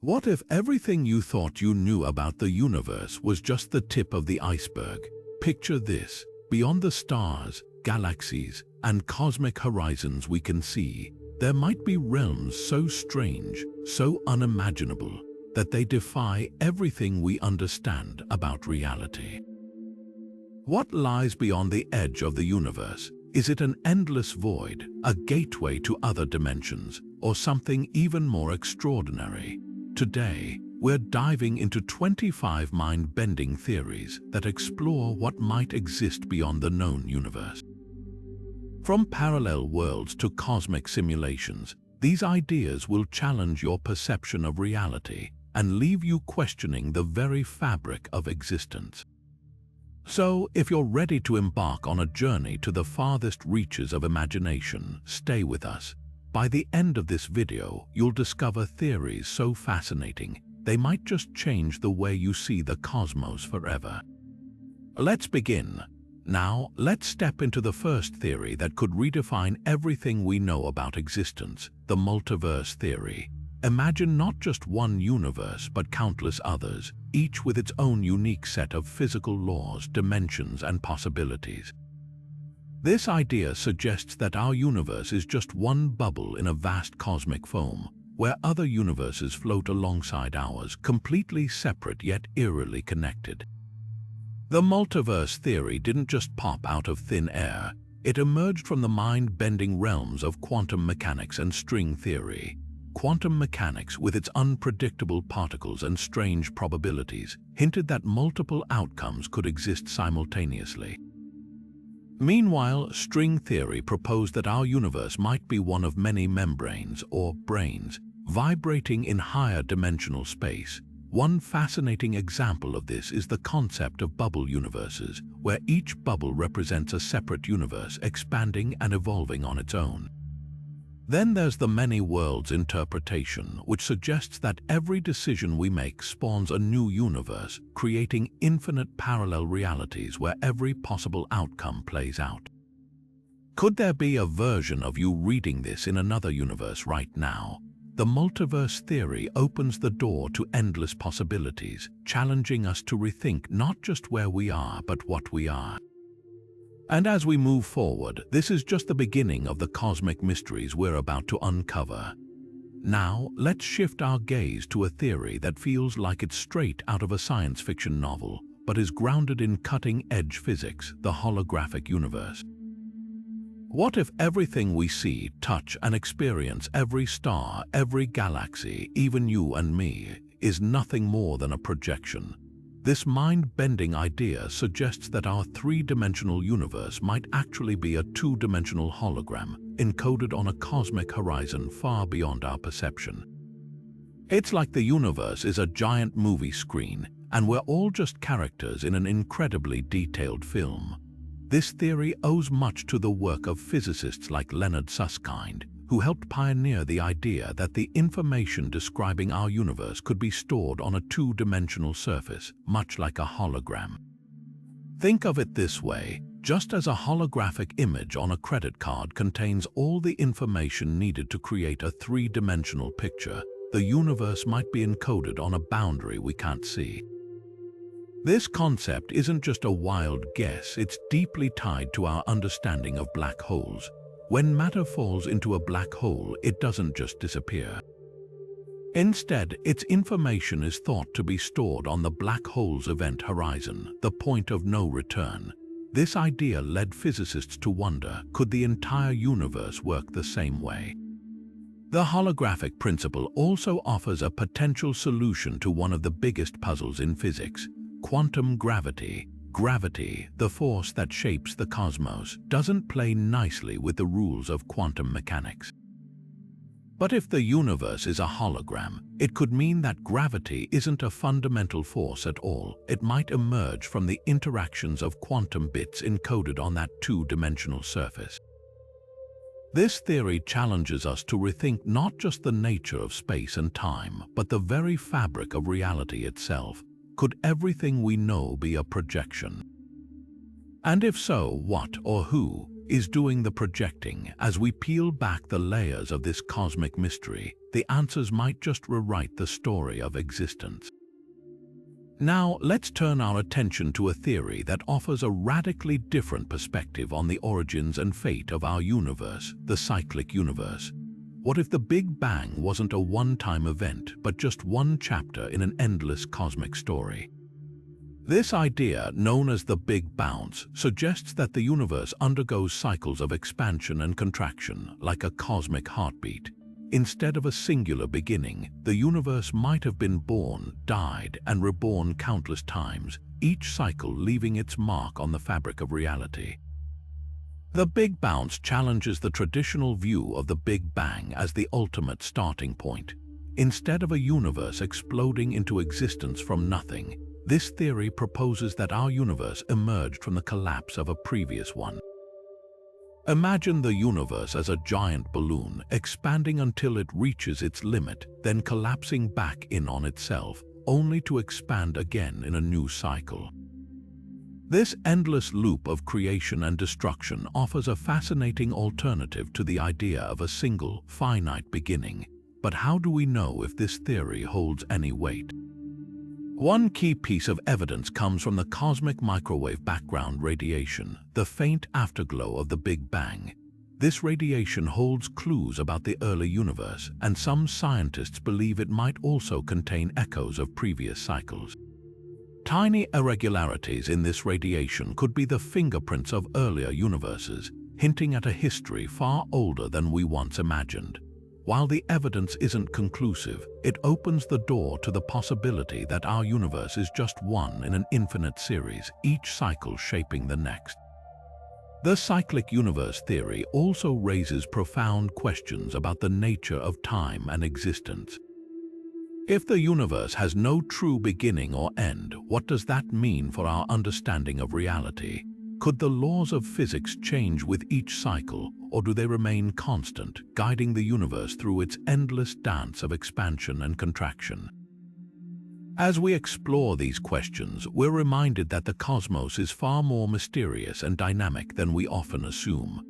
What if everything you thought you knew about the universe was just the tip of the iceberg? Picture this: beyond the stars, galaxies, and cosmic horizons we can see, there might be realms so strange, so unimaginable, that they defy everything we understand about reality. What lies beyond the edge of the universe? Is it an endless void, a gateway to other dimensions, or something even more extraordinary? Today, we're diving into 25 mind-bending theories that explore what might exist beyond the known universe. From parallel worlds to cosmic simulations, these ideas will challenge your perception of reality and leave you questioning the very fabric of existence. So, if you're ready to embark on a journey to the farthest reaches of imagination, stay with us. By the end of this video, you'll discover theories so fascinating, they might just change the way you see the cosmos forever. Let's begin. Now, let's step into the first theory that could redefine everything we know about existence, the multiverse theory. Imagine not just one universe, but countless others, each with its own unique set of physical laws, dimensions, and possibilities. This idea suggests that our universe is just one bubble in a vast cosmic foam, where other universes float alongside ours, completely separate yet eerily connected. The multiverse theory didn't just pop out of thin air. It emerged from the mind-bending realms of quantum mechanics and string theory. Quantum mechanics, with its unpredictable particles and strange probabilities, hinted that multiple outcomes could exist simultaneously. Meanwhile, string theory proposed that our universe might be one of many membranes, or brains, vibrating in higher dimensional space. One fascinating example of this is the concept of bubble universes, where each bubble represents a separate universe expanding and evolving on its own. Then there's the many worlds interpretation, which suggests that every decision we make spawns a new universe, creating infinite parallel realities where every possible outcome plays out. Could there be a version of you reading this in another universe right now? The multiverse theory opens the door to endless possibilities, challenging us to rethink not just where we are, but what we are. And as we move forward, this is just the beginning of the cosmic mysteries we're about to uncover. Now, let's shift our gaze to a theory that feels like it's straight out of a science fiction novel, but is grounded in cutting-edge physics, the holographic universe. What if everything we see, touch, and experience, every star, every galaxy, even you and me, is nothing more than a projection? This mind-bending idea suggests that our three-dimensional universe might actually be a two-dimensional hologram, encoded on a cosmic horizon far beyond our perception. It's like the universe is a giant movie screen, and we're all just characters in an incredibly detailed film. This theory owes much to the work of physicists like Leonard Susskind, who helped pioneer the idea that the information describing our universe could be stored on a two-dimensional surface, much like a hologram. Think of it this way: just as a holographic image on a credit card contains all the information needed to create a three-dimensional picture, the universe might be encoded on a boundary we can't see. This concept isn't just a wild guess, it's deeply tied to our understanding of black holes. When matter falls into a black hole, it doesn't just disappear. Instead, its information is thought to be stored on the black hole's event horizon, the point of no return. This idea led physicists to wonder, could the entire universe work the same way? The holographic principle also offers a potential solution to one of the biggest puzzles in physics: quantum gravity. Gravity, the force that shapes the cosmos, doesn't play nicely with the rules of quantum mechanics. But if the universe is a hologram, it could mean that gravity isn't a fundamental force at all. It might emerge from the interactions of quantum bits encoded on that two-dimensional surface. This theory challenges us to rethink not just the nature of space and time, but the very fabric of reality itself. Could everything we know be a projection? And if so, what or who is doing the projecting? As we peel back the layers of this cosmic mystery, the answers might just rewrite the story of existence. Now, let's turn our attention to a theory that offers a radically different perspective on the origins and fate of our universe, the cyclic universe. What if the Big Bang wasn't a one-time event, but just one chapter in an endless cosmic story? This idea, known as the Big Bounce, suggests that the universe undergoes cycles of expansion and contraction, like a cosmic heartbeat. Instead of a singular beginning, the universe might have been born, died, and reborn countless times, each cycle leaving its mark on the fabric of reality. The Big Bounce challenges the traditional view of the Big Bang as the ultimate starting point. Instead of a universe exploding into existence from nothing, this theory proposes that our universe emerged from the collapse of a previous one. Imagine the universe as a giant balloon, expanding until it reaches its limit, then collapsing back in on itself, only to expand again in a new cycle. This endless loop of creation and destruction offers a fascinating alternative to the idea of a single, finite beginning. But how do we know if this theory holds any weight? One key piece of evidence comes from the cosmic microwave background radiation, the faint afterglow of the Big Bang. This radiation holds clues about the early universe, and some scientists believe it might also contain echoes of previous cycles. Tiny irregularities in this radiation could be the fingerprints of earlier universes, hinting at a history far older than we once imagined. While the evidence isn't conclusive, it opens the door to the possibility that our universe is just one in an infinite series, each cycle shaping the next. The cyclic universe theory also raises profound questions about the nature of time and existence. If the universe has no true beginning or end, what does that mean for our understanding of reality? Could the laws of physics change with each cycle, or do they remain constant, guiding the universe through its endless dance of expansion and contraction? As we explore these questions, we're reminded that the cosmos is far more mysterious and dynamic than we often assume.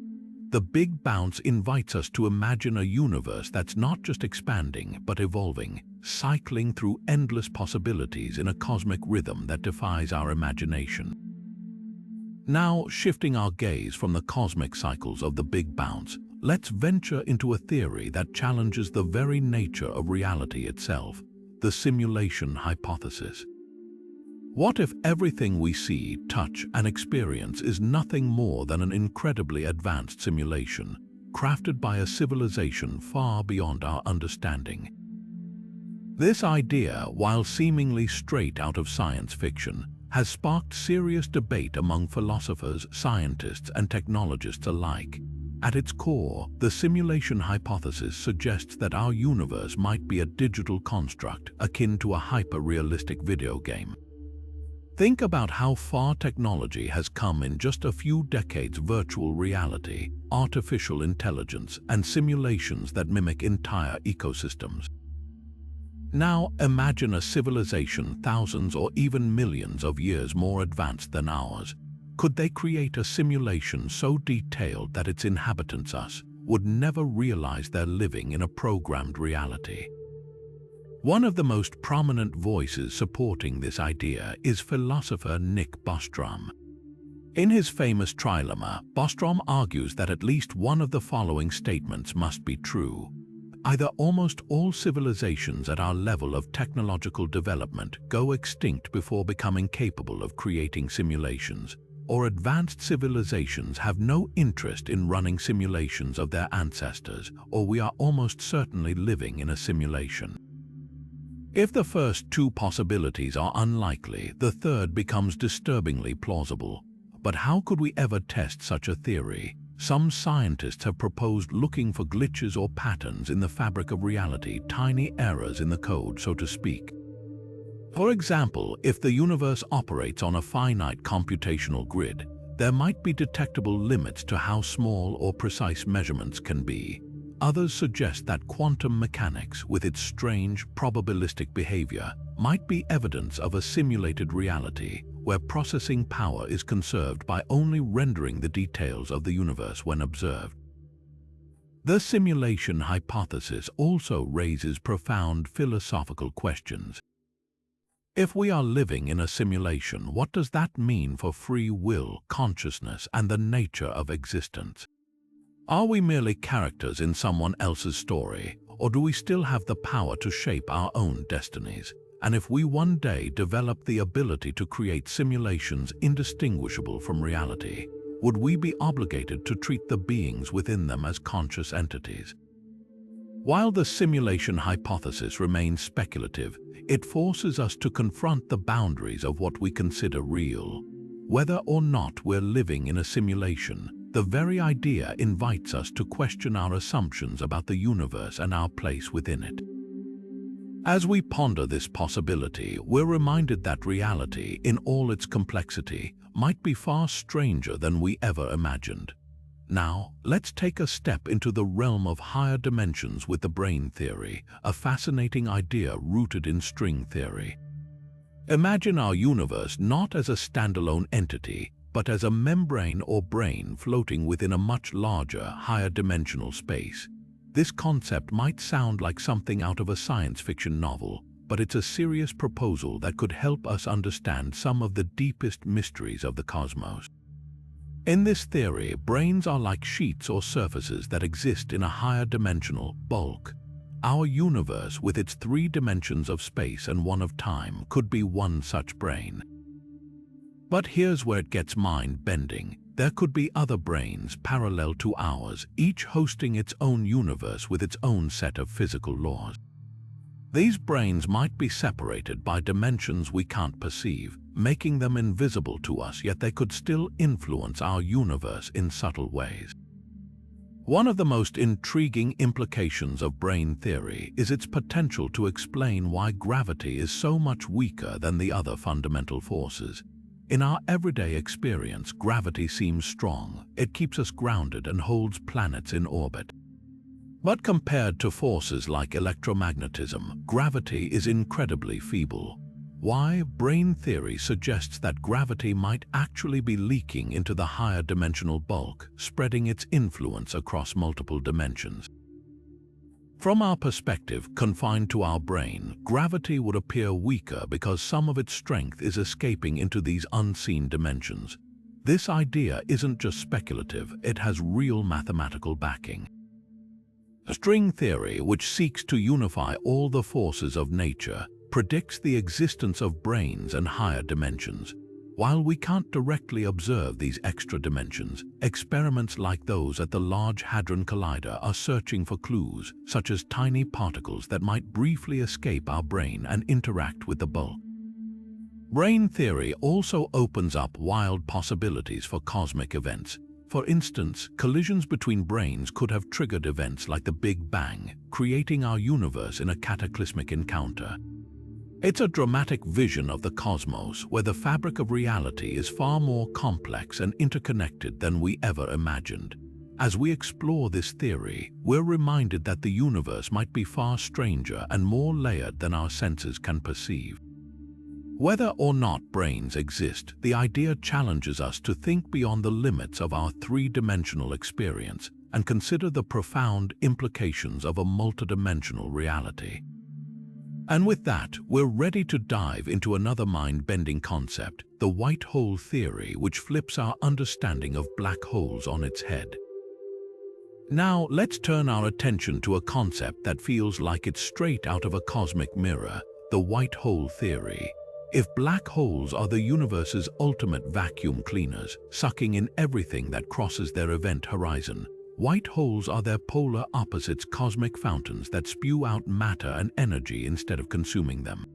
The Big Bounce invites us to imagine a universe that's not just expanding, but evolving, cycling through endless possibilities in a cosmic rhythm that defies our imagination. Now, shifting our gaze from the cosmic cycles of the Big Bounce, let's venture into a theory that challenges the very nature of reality itself, the simulation hypothesis. What if everything we see, touch, and experience is nothing more than an incredibly advanced simulation, crafted by a civilization far beyond our understanding? This idea, while seemingly straight out of science fiction, has sparked serious debate among philosophers, scientists, and technologists alike. At its core, the simulation hypothesis suggests that our universe might be a digital construct akin to a hyper-realistic video game. Think about how far technology has come in just a few decades: virtual reality, artificial intelligence, and simulations that mimic entire ecosystems. Now, imagine a civilization thousands or even millions of years more advanced than ours. Could they create a simulation so detailed that its inhabitants, us, would never realize they're living in a programmed reality? One of the most prominent voices supporting this idea is philosopher Nick Bostrom. In his famous trilemma, Bostrom argues that at least one of the following statements must be true. Either almost all civilizations at our level of technological development go extinct before becoming capable of creating simulations, or advanced civilizations have no interest in running simulations of their ancestors, or we are almost certainly living in a simulation. If the first two possibilities are unlikely, the third becomes disturbingly plausible. But how could we ever test such a theory? Some scientists have proposed looking for glitches or patterns in the fabric of reality, tiny errors in the code, so to speak. For example, if the universe operates on a finite computational grid, there might be detectable limits to how small or precise measurements can be. Others suggest that quantum mechanics, with its strange, probabilistic behavior, might be evidence of a simulated reality where processing power is conserved by only rendering the details of the universe when observed. The simulation hypothesis also raises profound philosophical questions. If we are living in a simulation, what does that mean for free will, consciousness, and the nature of existence? Are we merely characters in someone else's story, or do we still have the power to shape our own destinies? And if we one day develop the ability to create simulations indistinguishable from reality, would we be obligated to treat the beings within them as conscious entities? While the simulation hypothesis remains speculative, it forces us to confront the boundaries of what we consider real. Whether or not we're living in a simulation, the very idea invites us to question our assumptions about the universe and our place within it. As we ponder this possibility, we're reminded that reality, in all its complexity, might be far stranger than we ever imagined. Now, let's take a step into the realm of higher dimensions with the brain theory, a fascinating idea rooted in string theory. Imagine our universe not as a standalone entity, but as a membrane or brain floating within a much larger, higher dimensional space. This concept might sound like something out of a science fiction novel, but it's a serious proposal that could help us understand some of the deepest mysteries of the cosmos. In this theory, brains are like sheets or surfaces that exist in a higher dimensional bulk. Our universe, with its 3 dimensions of space and 1 of time, could be one such brain. But here's where it gets mind-bending. There could be other brains parallel to ours, each hosting its own universe with its own set of physical laws. These brains might be separated by dimensions we can't perceive, making them invisible to us, yet they could still influence our universe in subtle ways. One of the most intriguing implications of brain theory is its potential to explain why gravity is so much weaker than the other fundamental forces. In our everyday experience, gravity seems strong. It keeps us grounded and holds planets in orbit. But compared to forces like electromagnetism, gravity is incredibly feeble. Why? Brain theory suggests that gravity might actually be leaking into the higher dimensional bulk, spreading its influence across multiple dimensions. From our perspective, confined to our brain, gravity would appear weaker because some of its strength is escaping into these unseen dimensions. This idea isn't just speculative, it has real mathematical backing. String theory, which seeks to unify all the forces of nature, predicts the existence of brains and higher dimensions. While we can't directly observe these extra dimensions, experiments like those at the Large Hadron Collider are searching for clues, such as tiny particles that might briefly escape our brain and interact with the bulk. Brain theory also opens up wild possibilities for cosmic events. For instance, collisions between brains could have triggered events like the Big Bang, creating our universe in a cataclysmic encounter. It's a dramatic vision of the cosmos where the fabric of reality is far more complex and interconnected than we ever imagined. As we explore this theory, we're reminded that the universe might be far stranger and more layered than our senses can perceive. Whether or not brains exist, the idea challenges us to think beyond the limits of our 3-dimensional experience and consider the profound implications of a multidimensional reality. And with that, we're ready to dive into another mind-bending concept, the white hole theory, which flips our understanding of black holes on its head. Now, let's turn our attention to a concept that feels like it's straight out of a cosmic mirror, the white hole theory. If black holes are the universe's ultimate vacuum cleaners, sucking in everything that crosses their event horizon, white holes are their polar opposites, cosmic fountains that spew out matter and energy instead of consuming them.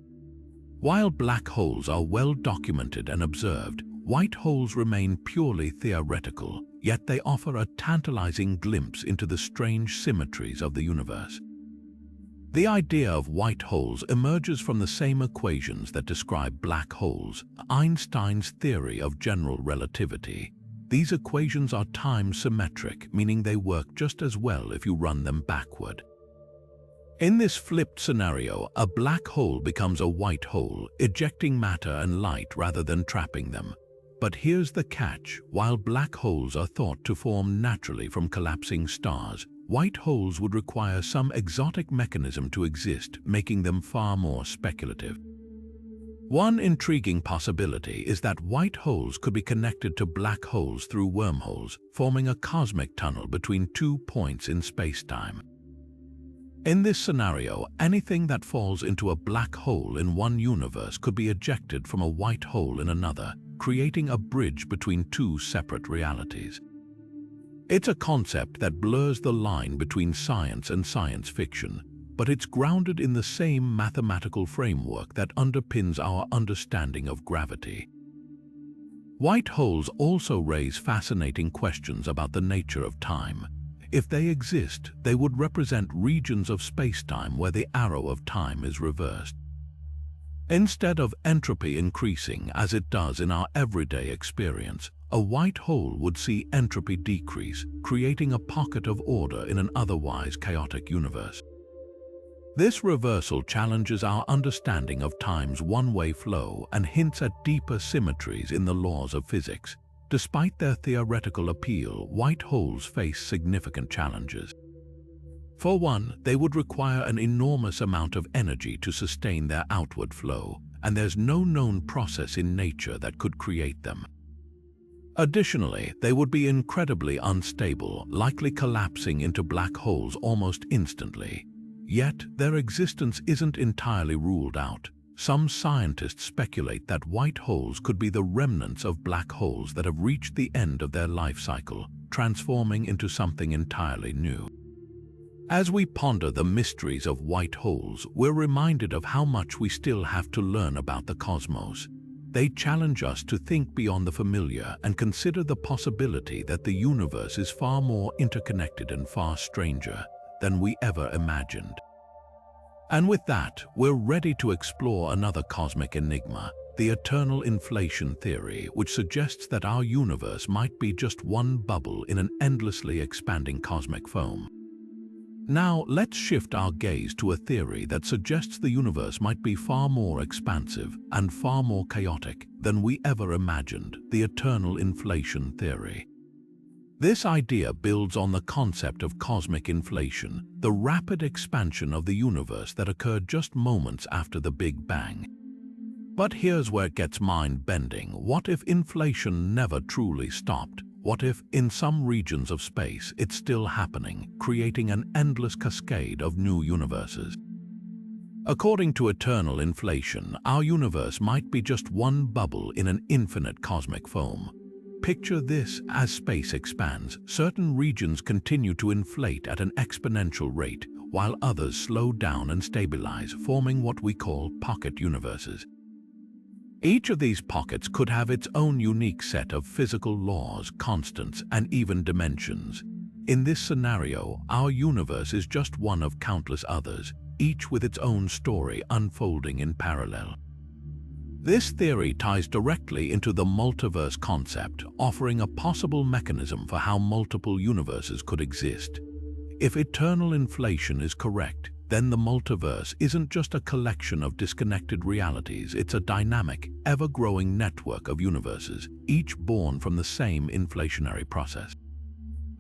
While black holes are well documented and observed, white holes remain purely theoretical, yet they offer a tantalizing glimpse into the strange symmetries of the universe. The idea of white holes emerges from the same equations that describe black holes, Einstein's theory of general relativity. These equations are time-symmetric, meaning they work just as well if you run them backward. In this flipped scenario, a black hole becomes a white hole, ejecting matter and light rather than trapping them. But here's the catch: while black holes are thought to form naturally from collapsing stars, white holes would require some exotic mechanism to exist, making them far more speculative. One intriguing possibility is that white holes could be connected to black holes through wormholes, forming a cosmic tunnel between 2 points in space-time. In this scenario, anything that falls into a black hole in one universe could be ejected from a white hole in another, creating a bridge between 2 separate realities. It's a concept that blurs the line between science and science fiction, but it's grounded in the same mathematical framework that underpins our understanding of gravity. White holes also raise fascinating questions about the nature of time. If they exist, they would represent regions of space-time where the arrow of time is reversed. Instead of entropy increasing as it does in our everyday experience, a white hole would see entropy decrease, creating a pocket of order in an otherwise chaotic universe. This reversal challenges our understanding of time's one-way flow and hints at deeper symmetries in the laws of physics. Despite their theoretical appeal, white holes face significant challenges. For one, they would require an enormous amount of energy to sustain their outward flow, and there's no known process in nature that could create them. Additionally, they would be incredibly unstable, likely collapsing into black holes almost instantly. Yet, their existence isn't entirely ruled out. Some scientists speculate that white holes could be the remnants of black holes that have reached the end of their life cycle, transforming into something entirely new. As we ponder the mysteries of white holes, we're reminded of how much we still have to learn about the cosmos. They challenge us to think beyond the familiar and consider the possibility that the universe is far more interconnected and far stranger than we ever imagined. And with that, we're ready to explore another cosmic enigma, the eternal inflation theory, which suggests that our universe might be just one bubble in an endlessly expanding cosmic foam. Now, let's shift our gaze to a theory that suggests the universe might be far more expansive and far more chaotic than we ever imagined, the eternal inflation theory. This idea builds on the concept of cosmic inflation, the rapid expansion of the universe that occurred just moments after the Big Bang. But here's where it gets mind-bending. What if inflation never truly stopped? What if, in some regions of space, it's still happening, creating an endless cascade of new universes? According to eternal inflation, our universe might be just one bubble in an infinite cosmic foam. Picture this: as space expands, certain regions continue to inflate at an exponential rate, while others slow down and stabilize, forming what we call pocket universes. Each of these pockets could have its own unique set of physical laws, constants, and even dimensions. In this scenario, our universe is just one of countless others, each with its own story unfolding in parallel. This theory ties directly into the multiverse concept, offering a possible mechanism for how multiple universes could exist. If eternal inflation is correct, then the multiverse isn't just a collection of disconnected realities, it's a dynamic, ever-growing network of universes, each born from the same inflationary process.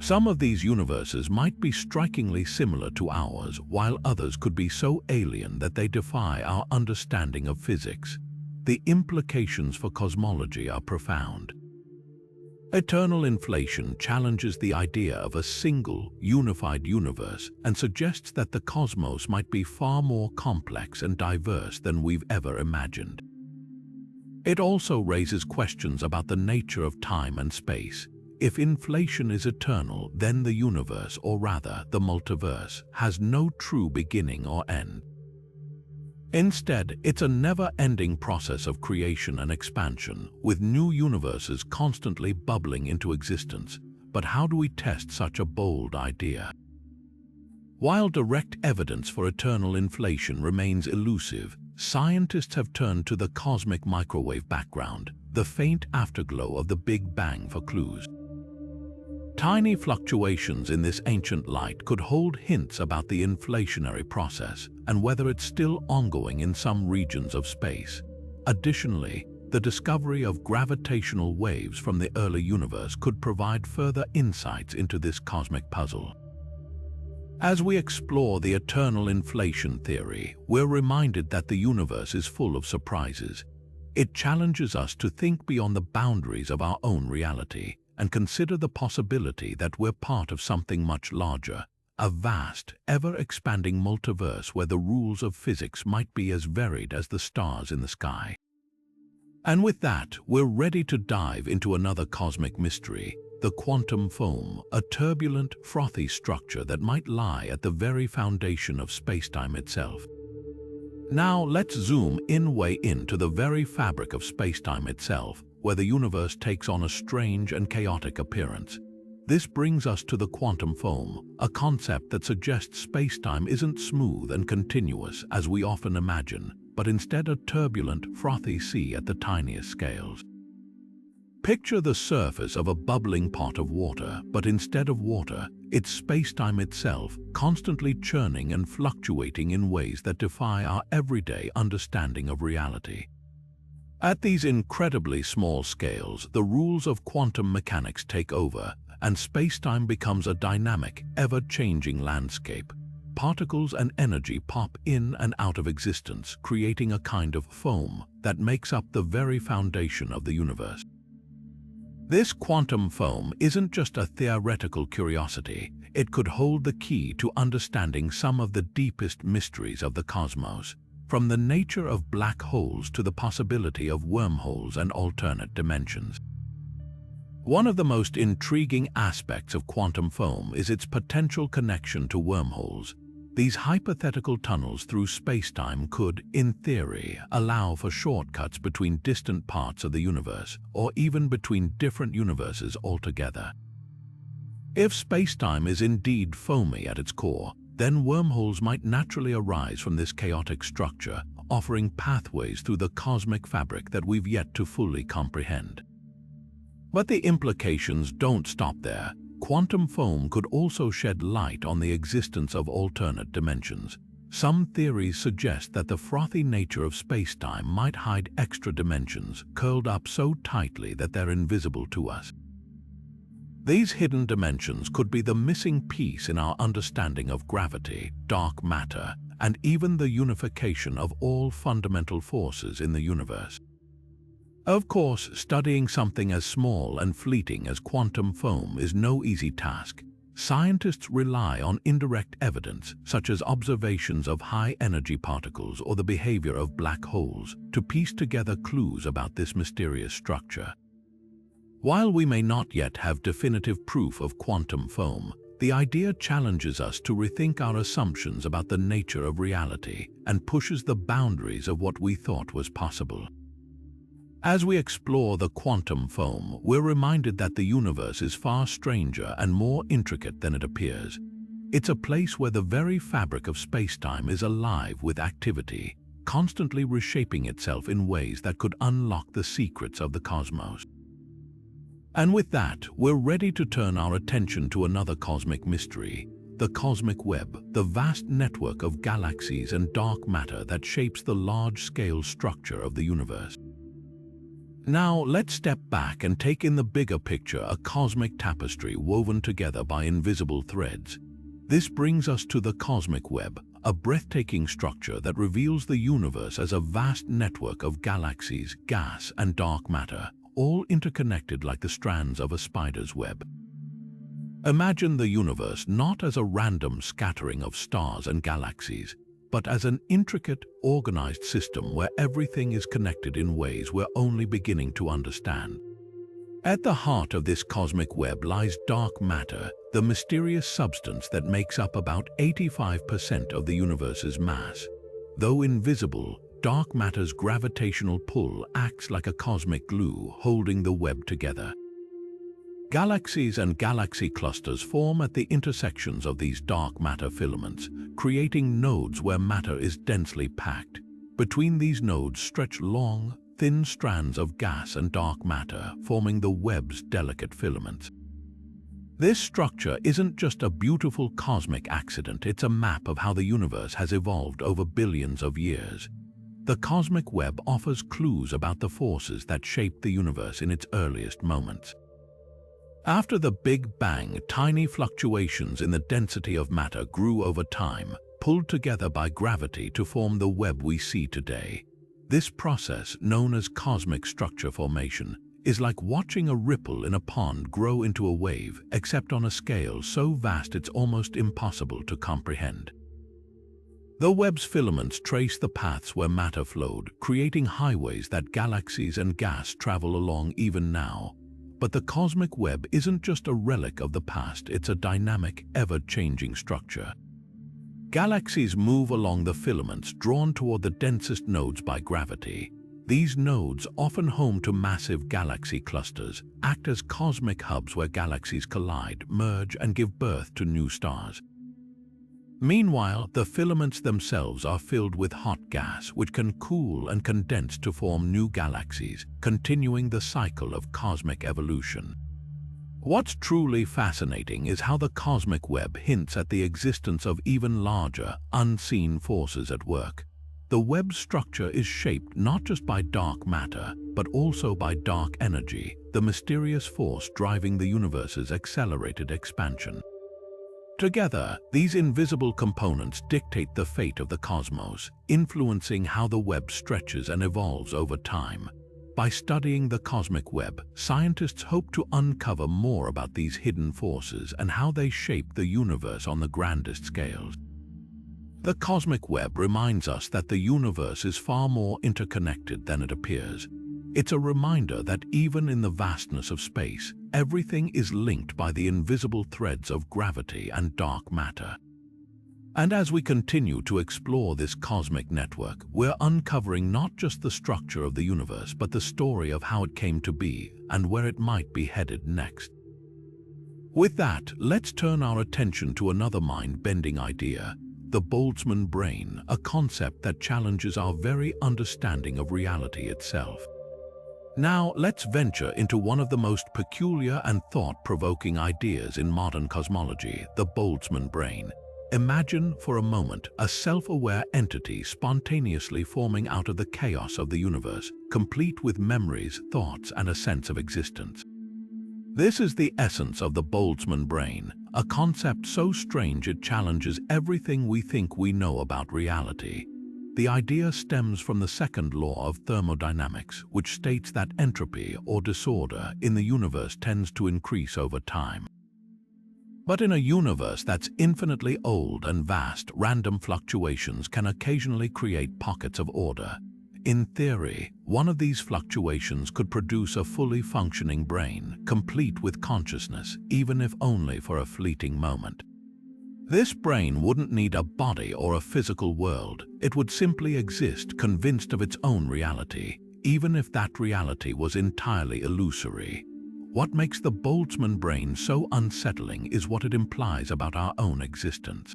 Some of these universes might be strikingly similar to ours, while others could be so alien that they defy our understanding of physics. The implications for cosmology are profound. Eternal inflation challenges the idea of a single, unified universe and suggests that the cosmos might be far more complex and diverse than we've ever imagined. It also raises questions about the nature of time and space. If inflation is eternal, then the universe, or rather the multiverse, has no true beginning or end. Instead, it's a never-ending process of creation and expansion, with new universes constantly bubbling into existence. But how do we test such a bold idea? While direct evidence for eternal inflation remains elusive, scientists have turned to the cosmic microwave background, the faint afterglow of the Big Bang, for clues. Tiny fluctuations in this ancient light could hold hints about the inflationary process and whether it's still ongoing in some regions of space. Additionally, the discovery of gravitational waves from the early universe could provide further insights into this cosmic puzzle. As we explore the eternal inflation theory, we're reminded that the universe is full of surprises. It challenges us to think beyond the boundaries of our own reality and consider the possibility that we're part of something much larger, a vast, ever-expanding multiverse where the rules of physics might be as varied as the stars in the sky. And with that, we're ready to dive into another cosmic mystery, the quantum foam, a turbulent, frothy structure that might lie at the very foundation of spacetime itself. Now let's zoom way into the very fabric of spacetime itself, where the universe takes on a strange and chaotic appearance. This brings us to the quantum foam, a concept that suggests spacetime isn't smooth and continuous as we often imagine, but instead a turbulent, frothy sea at the tiniest scales. Picture the surface of a bubbling pot of water, but instead of water, it's spacetime itself, constantly churning and fluctuating in ways that defy our everyday understanding of reality. At these incredibly small scales, the rules of quantum mechanics take over, and spacetime becomes a dynamic, ever-changing landscape. Particles and energy pop in and out of existence, creating a kind of foam that makes up the very foundation of the universe. This quantum foam isn't just a theoretical curiosity. It could hold the key to understanding some of the deepest mysteries of the cosmos, from the nature of black holes to the possibility of wormholes and alternate dimensions. One of the most intriguing aspects of quantum foam is its potential connection to wormholes. These hypothetical tunnels through spacetime could, in theory, allow for shortcuts between distant parts of the universe, or even between different universes altogether. If spacetime is indeed foamy at its core, then wormholes might naturally arise from this chaotic structure, offering pathways through the cosmic fabric that we've yet to fully comprehend. But the implications don't stop there. Quantum foam could also shed light on the existence of alternate dimensions. Some theories suggest that the frothy nature of spacetime might hide extra dimensions, curled up so tightly that they're invisible to us. These hidden dimensions could be the missing piece in our understanding of gravity, dark matter, and even the unification of all fundamental forces in the universe. Of course, studying something as small and fleeting as quantum foam is no easy task. Scientists rely on indirect evidence, such as observations of high-energy particles or the behavior of black holes, to piece together clues about this mysterious structure. While we may not yet have definitive proof of quantum foam, the idea challenges us to rethink our assumptions about the nature of reality and pushes the boundaries of what we thought was possible. As we explore the quantum foam, we're reminded that the universe is far stranger and more intricate than it appears. It's a place where the very fabric of spacetime is alive with activity, constantly reshaping itself in ways that could unlock the secrets of the cosmos. And with that, we're ready to turn our attention to another cosmic mystery, the cosmic web, the vast network of galaxies and dark matter that shapes the large-scale structure of the universe. Now, let's step back and take in the bigger picture, a cosmic tapestry woven together by invisible threads. This brings us to the cosmic web, a breathtaking structure that reveals the universe as a vast network of galaxies, gas, and dark matter, all interconnected like the strands of a spider's web. Imagine the universe not as a random scattering of stars and galaxies, but as an intricate, organized system where everything is connected in ways we're only beginning to understand. At the heart of this cosmic web lies dark matter, the mysterious substance that makes up about 85% of the universe's mass. Though invisible, dark matter's gravitational pull acts like a cosmic glue, holding the web together. Galaxies and galaxy clusters form at the intersections of these dark matter filaments, creating nodes where matter is densely packed. Between these nodes stretch long, thin strands of gas and dark matter, forming the web's delicate filaments. This structure isn't just a beautiful cosmic accident, it's a map of how the universe has evolved over billions of years. The cosmic web offers clues about the forces that shaped the universe in its earliest moments. After the Big Bang, tiny fluctuations in the density of matter grew over time, pulled together by gravity to form the web we see today. This process, known as cosmic structure formation, is like watching a ripple in a pond grow into a wave, except on a scale so vast it's almost impossible to comprehend. The web's filaments trace the paths where matter flowed, creating highways that galaxies and gas travel along even now. But the cosmic web isn't just a relic of the past, it's a dynamic, ever-changing structure. Galaxies move along the filaments, drawn toward the densest nodes by gravity. These nodes, often home to massive galaxy clusters, act as cosmic hubs where galaxies collide, merge, and give birth to new stars. Meanwhile, the filaments themselves are filled with hot gas, which can cool and condense to form new galaxies, continuing the cycle of cosmic evolution. What's truly fascinating is how the cosmic web hints at the existence of even larger, unseen forces at work. The web's structure is shaped not just by dark matter, but also by dark energy, the mysterious force driving the universe's accelerated expansion. Together, these invisible components dictate the fate of the cosmos, influencing how the web stretches and evolves over time. By studying the cosmic web, scientists hope to uncover more about these hidden forces and how they shape the universe on the grandest scales. The cosmic web reminds us that the universe is far more interconnected than it appears. It's a reminder that even in the vastness of space, everything is linked by the invisible threads of gravity and dark matter. And as we continue to explore this cosmic network, we're uncovering not just the structure of the universe, but the story of how it came to be and where it might be headed next. With that, let's turn our attention to another mind-bending idea: the Boltzmann brain, a concept that challenges our very understanding of reality itself. Now, let's venture into one of the most peculiar and thought-provoking ideas in modern cosmology, the Boltzmann brain. Imagine for a moment a self-aware entity spontaneously forming out of the chaos of the universe, complete with memories, thoughts, and a sense of existence. This is the essence of the Boltzmann brain, a concept so strange it challenges everything we think we know about reality. The idea stems from the second law of thermodynamics, which states that entropy or disorder in the universe tends to increase over time. But in a universe that's infinitely old and vast, random fluctuations can occasionally create pockets of order. In theory, one of these fluctuations could produce a fully functioning brain, complete with consciousness, even if only for a fleeting moment. This brain wouldn't need a body or a physical world. It would simply exist, convinced of its own reality, even if that reality was entirely illusory. What makes the Boltzmann brain so unsettling is what it implies about our own existence.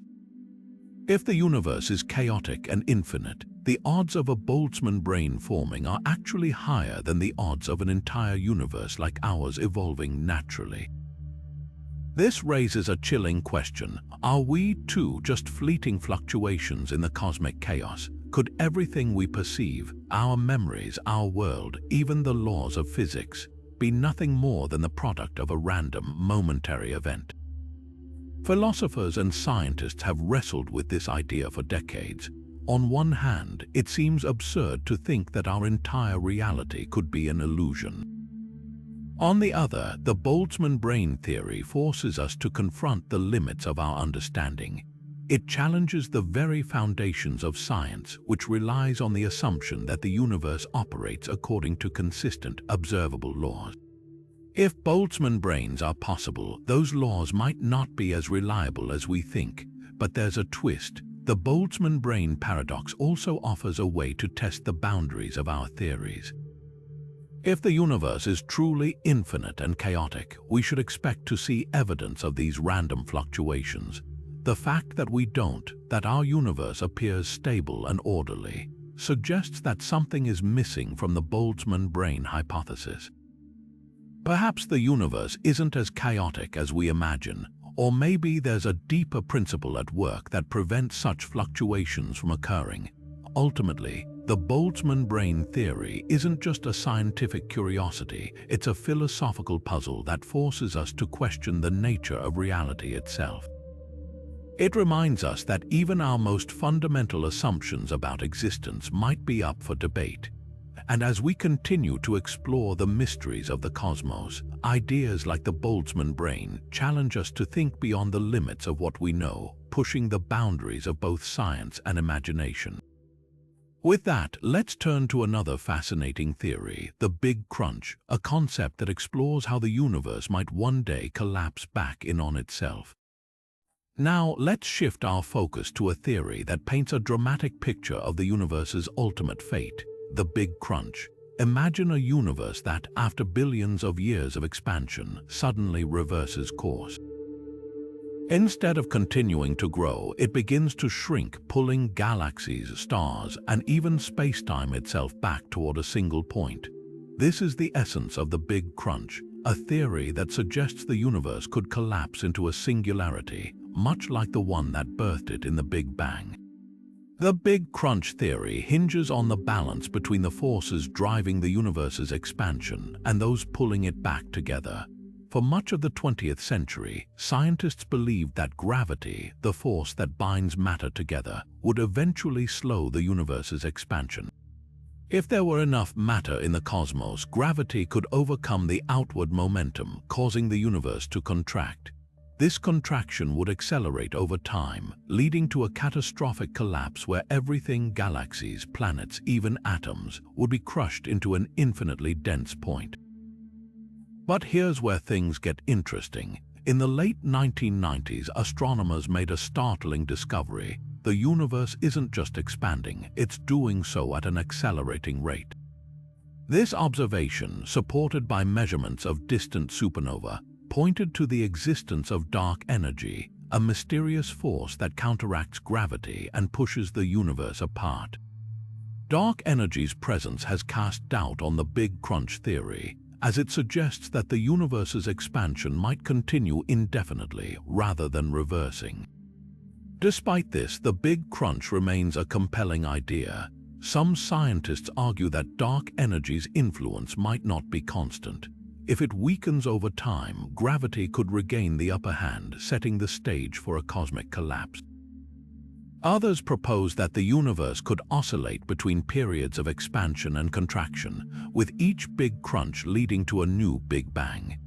If the universe is chaotic and infinite, the odds of a Boltzmann brain forming are actually higher than the odds of an entire universe like ours evolving naturally. This raises a chilling question: are we too just fleeting fluctuations in the cosmic chaos? Could everything we perceive, our memories, our world, even the laws of physics, be nothing more than the product of a random, momentary event? Philosophers and scientists have wrestled with this idea for decades. On one hand, it seems absurd to think that our entire reality could be an illusion. On the other, the Boltzmann brain theory forces us to confront the limits of our understanding. It challenges the very foundations of science, which relies on the assumption that the universe operates according to consistent, observable laws. If Boltzmann brains are possible, those laws might not be as reliable as we think. But there's a twist. The Boltzmann brain paradox also offers a way to test the boundaries of our theories. If the universe is truly infinite and chaotic, we should expect to see evidence of these random fluctuations. The fact that we don't, that our universe appears stable and orderly, suggests that something is missing from the Boltzmann brain hypothesis. Perhaps the universe isn't as chaotic as we imagine, or maybe there's a deeper principle at work that prevents such fluctuations from occurring. Ultimately, the Boltzmann brain theory isn't just a scientific curiosity, it's a philosophical puzzle that forces us to question the nature of reality itself. It reminds us that even our most fundamental assumptions about existence might be up for debate. And as we continue to explore the mysteries of the cosmos, ideas like the Boltzmann brain challenge us to think beyond the limits of what we know, pushing the boundaries of both science and imagination. With that, let's turn to another fascinating theory, the Big Crunch, a concept that explores how the universe might one day collapse back in on itself. Now, let's shift our focus to a theory that paints a dramatic picture of the universe's ultimate fate, the Big Crunch. Imagine a universe that, after billions of years of expansion, suddenly reverses course. Instead of continuing to grow, it begins to shrink, pulling galaxies, stars, and even space-time itself back toward a single point. This is the essence of the Big Crunch, a theory that suggests the universe could collapse into a singularity, much like the one that birthed it in the Big Bang. The Big Crunch theory hinges on the balance between the forces driving the universe's expansion and those pulling it back together. For much of the 20th century, scientists believed that gravity, the force that binds matter together, would eventually slow the universe's expansion. If there were enough matter in the cosmos, gravity could overcome the outward momentum, causing the universe to contract. This contraction would accelerate over time, leading to a catastrophic collapse where everything, galaxies, planets, even atoms, would be crushed into an infinitely dense point. But here's where things get interesting. In the late 1990s, astronomers made a startling discovery. The universe isn't just expanding, it's doing so at an accelerating rate. This observation, supported by measurements of distant supernova, pointed to the existence of dark energy, a mysterious force that counteracts gravity and pushes the universe apart. Dark energy's presence has cast doubt on the Big Crunch theory, as it suggests that the universe's expansion might continue indefinitely rather than reversing. Despite this, the Big Crunch remains a compelling idea. Some scientists argue that dark energy's influence might not be constant. If it weakens over time, gravity could regain the upper hand, setting the stage for a cosmic collapse. Others propose that the universe could oscillate between periods of expansion and contraction, with each Big Crunch leading to a new Big Bang.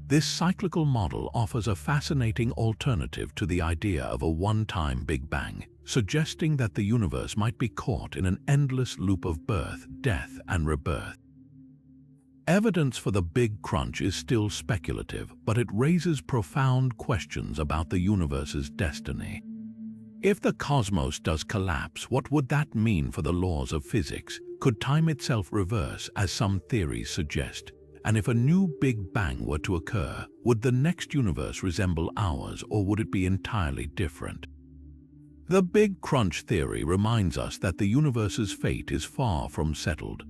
This cyclical model offers a fascinating alternative to the idea of a one-time Big Bang, suggesting that the universe might be caught in an endless loop of birth, death, and rebirth. Evidence for the Big Crunch is still speculative, but it raises profound questions about the universe's destiny. If the cosmos does collapse, what would that mean for the laws of physics? Could time itself reverse, as some theories suggest? And if a new Big Bang were to occur, would the next universe resemble ours, or would it be entirely different? The Big Crunch theory reminds us that the universe's fate is far from settled.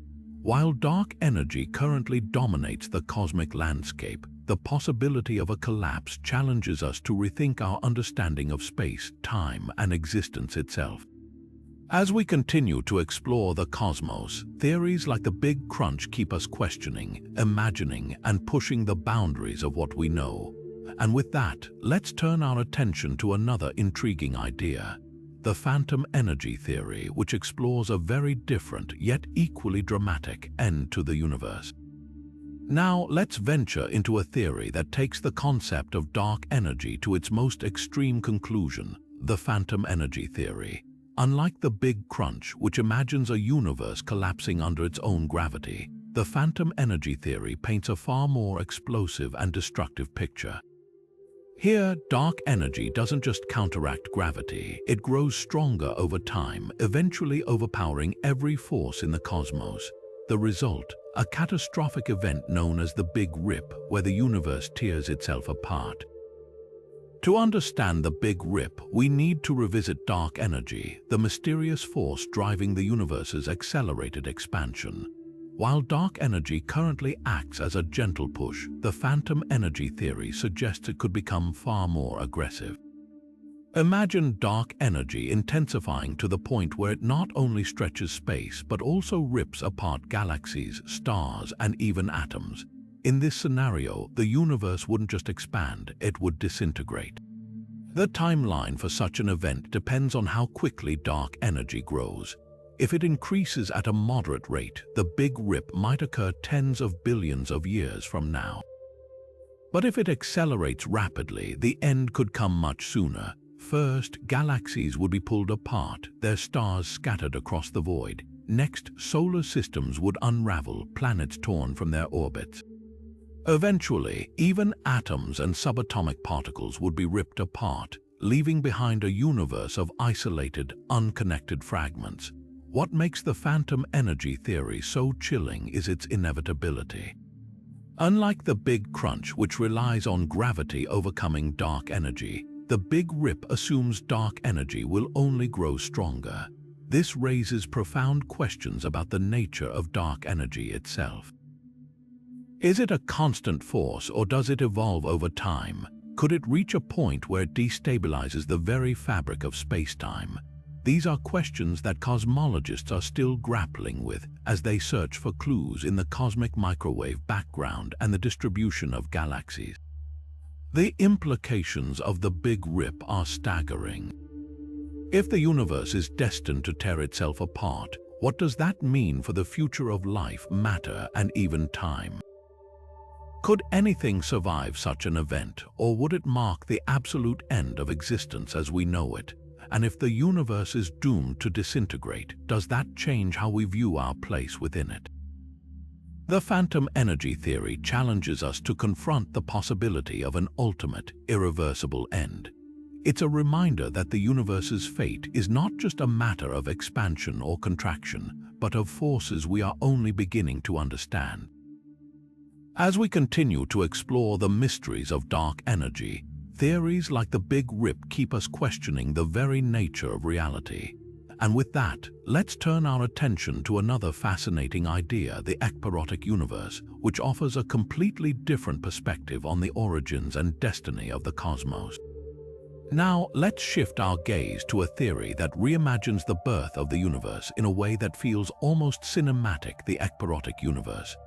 While dark energy currently dominates the cosmic landscape, the possibility of a collapse challenges us to rethink our understanding of space, time, and existence itself. As we continue to explore the cosmos, theories like the Big Crunch keep us questioning, imagining, and pushing the boundaries of what we know. And with that, let's turn our attention to another intriguing idea, the phantom energy theory, which explores a very different yet equally dramatic end to the universe. Now, let's venture into a theory that takes the concept of dark energy to its most extreme conclusion, the phantom energy theory. Unlike the Big Crunch, which imagines a universe collapsing under its own gravity, the phantom energy theory paints a far more explosive and destructive picture. Here, dark energy doesn't just counteract gravity, it grows stronger over time, eventually overpowering every force in the cosmos. The result, a catastrophic event known as the Big Rip, where the universe tears itself apart. To understand the Big Rip, we need to revisit dark energy, the mysterious force driving the universe's accelerated expansion. While dark energy currently acts as a gentle push, the phantom energy theory suggests it could become far more aggressive. Imagine dark energy intensifying to the point where it not only stretches space but also rips apart galaxies, stars, and even atoms. In this scenario, the universe wouldn't just expand, it would disintegrate. The timeline for such an event depends on how quickly dark energy grows. If it increases at a moderate rate, the Big Rip might occur tens of billions of years from now. But if it accelerates rapidly, the end could come much sooner. First, galaxies would be pulled apart, their stars scattered across the void. Next, solar systems would unravel, planets torn from their orbits. Eventually, even atoms and subatomic particles would be ripped apart, leaving behind a universe of isolated, unconnected fragments. What makes the phantom energy theory so chilling is its inevitability. Unlike the Big Crunch, which relies on gravity overcoming dark energy, the Big Rip assumes dark energy will only grow stronger. This raises profound questions about the nature of dark energy itself. Is it a constant force or does it evolve over time? Could it reach a point where it destabilizes the very fabric of space-time? These are questions that cosmologists are still grappling with as they search for clues in the cosmic microwave background and the distribution of galaxies. The implications of the Big Rip are staggering. If the universe is destined to tear itself apart, what does that mean for the future of life, matter, and even time? Could anything survive such an event, or would it mark the absolute end of existence as we know it? And if the universe is doomed to disintegrate, does that change how we view our place within it? The phantom energy theory challenges us to confront the possibility of an ultimate, irreversible end. It's a reminder that the universe's fate is not just a matter of expansion or contraction, but of forces we are only beginning to understand. As we continue to explore the mysteries of dark energy, theories like the Big Rip keep us questioning the very nature of reality. And with that, let's turn our attention to another fascinating idea, the ekpyrotic universe, which offers a completely different perspective on the origins and destiny of the cosmos. Now, let's shift our gaze to a theory that reimagines the birth of the universe in a way that feels almost cinematic, the ekpyrotic universe.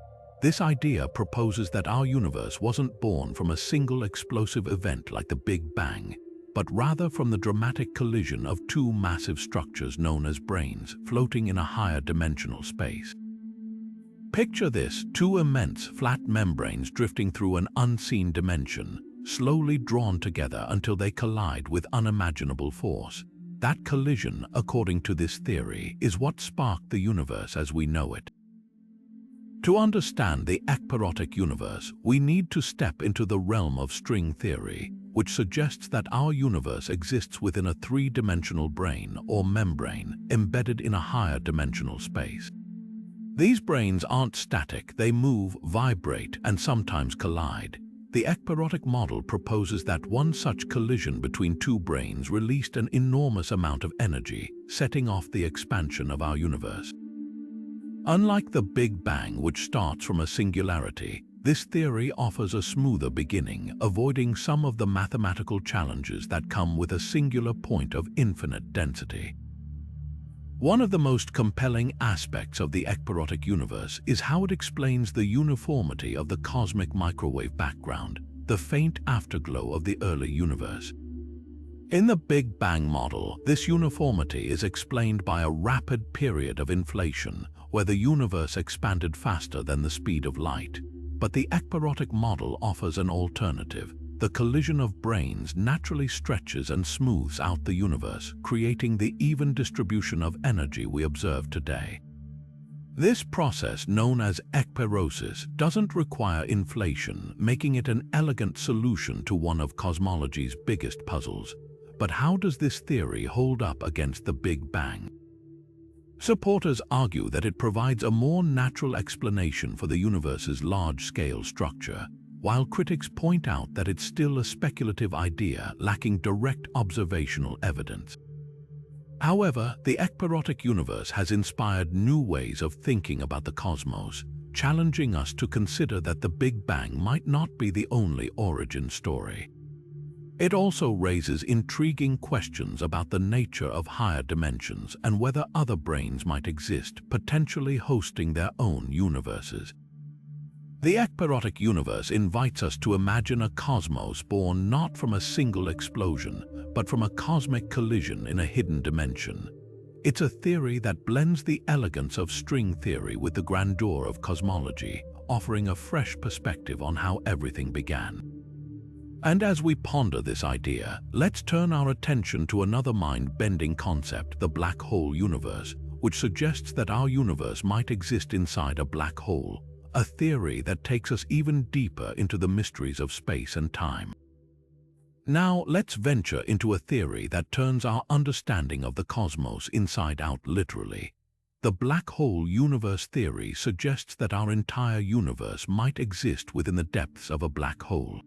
This idea proposes that our universe wasn't born from a single explosive event like the Big Bang, but rather from the dramatic collision of two massive structures known as brains floating in a higher dimensional space. Picture this, two immense flat membranes drifting through an unseen dimension, slowly drawn together until they collide with unimaginable force. That collision, according to this theory, is what sparked the universe as we know it. To understand the ekpyrotic universe, we need to step into the realm of string theory, which suggests that our universe exists within a three-dimensional brain or membrane embedded in a higher dimensional space. These brains aren't static, they move, vibrate, and sometimes collide. The ekpyrotic model proposes that one such collision between two brains released an enormous amount of energy, setting off the expansion of our universe. Unlike the Big Bang, which starts from a singularity, this theory offers a smoother beginning, avoiding some of the mathematical challenges that come with a singular point of infinite density. One of the most compelling aspects of the ekpyrotic universe is how it explains the uniformity of the cosmic microwave background, the faint afterglow of the early universe. In the Big Bang model, this uniformity is explained by a rapid period of inflation, where the universe expanded faster than the speed of light. But the ekpyrotic model offers an alternative. The collision of brains naturally stretches and smooths out the universe, creating the even distribution of energy we observe today. This process, known as ekpyrosis, doesn't require inflation, making it an elegant solution to one of cosmology's biggest puzzles. But how does this theory hold up against the Big Bang? Supporters argue that it provides a more natural explanation for the universe's large-scale structure, while critics point out that it's still a speculative idea lacking direct observational evidence. However, the ekpyrotic universe has inspired new ways of thinking about the cosmos, challenging us to consider that the Big Bang might not be the only origin story. It also raises intriguing questions about the nature of higher dimensions and whether other brains might exist, potentially hosting their own universes. The ekpyrotic universe invites us to imagine a cosmos born not from a single explosion, but from a cosmic collision in a hidden dimension. It's a theory that blends the elegance of string theory with the grandeur of cosmology, offering a fresh perspective on how everything began. And as we ponder this idea, let's turn our attention to another mind-bending concept, the black hole universe, which suggests that our universe might exist inside a black hole, a theory that takes us even deeper into the mysteries of space and time. Now, let's venture into a theory that turns our understanding of the cosmos inside out literally. The black hole universe theory suggests that our entire universe might exist within the depths of a black hole.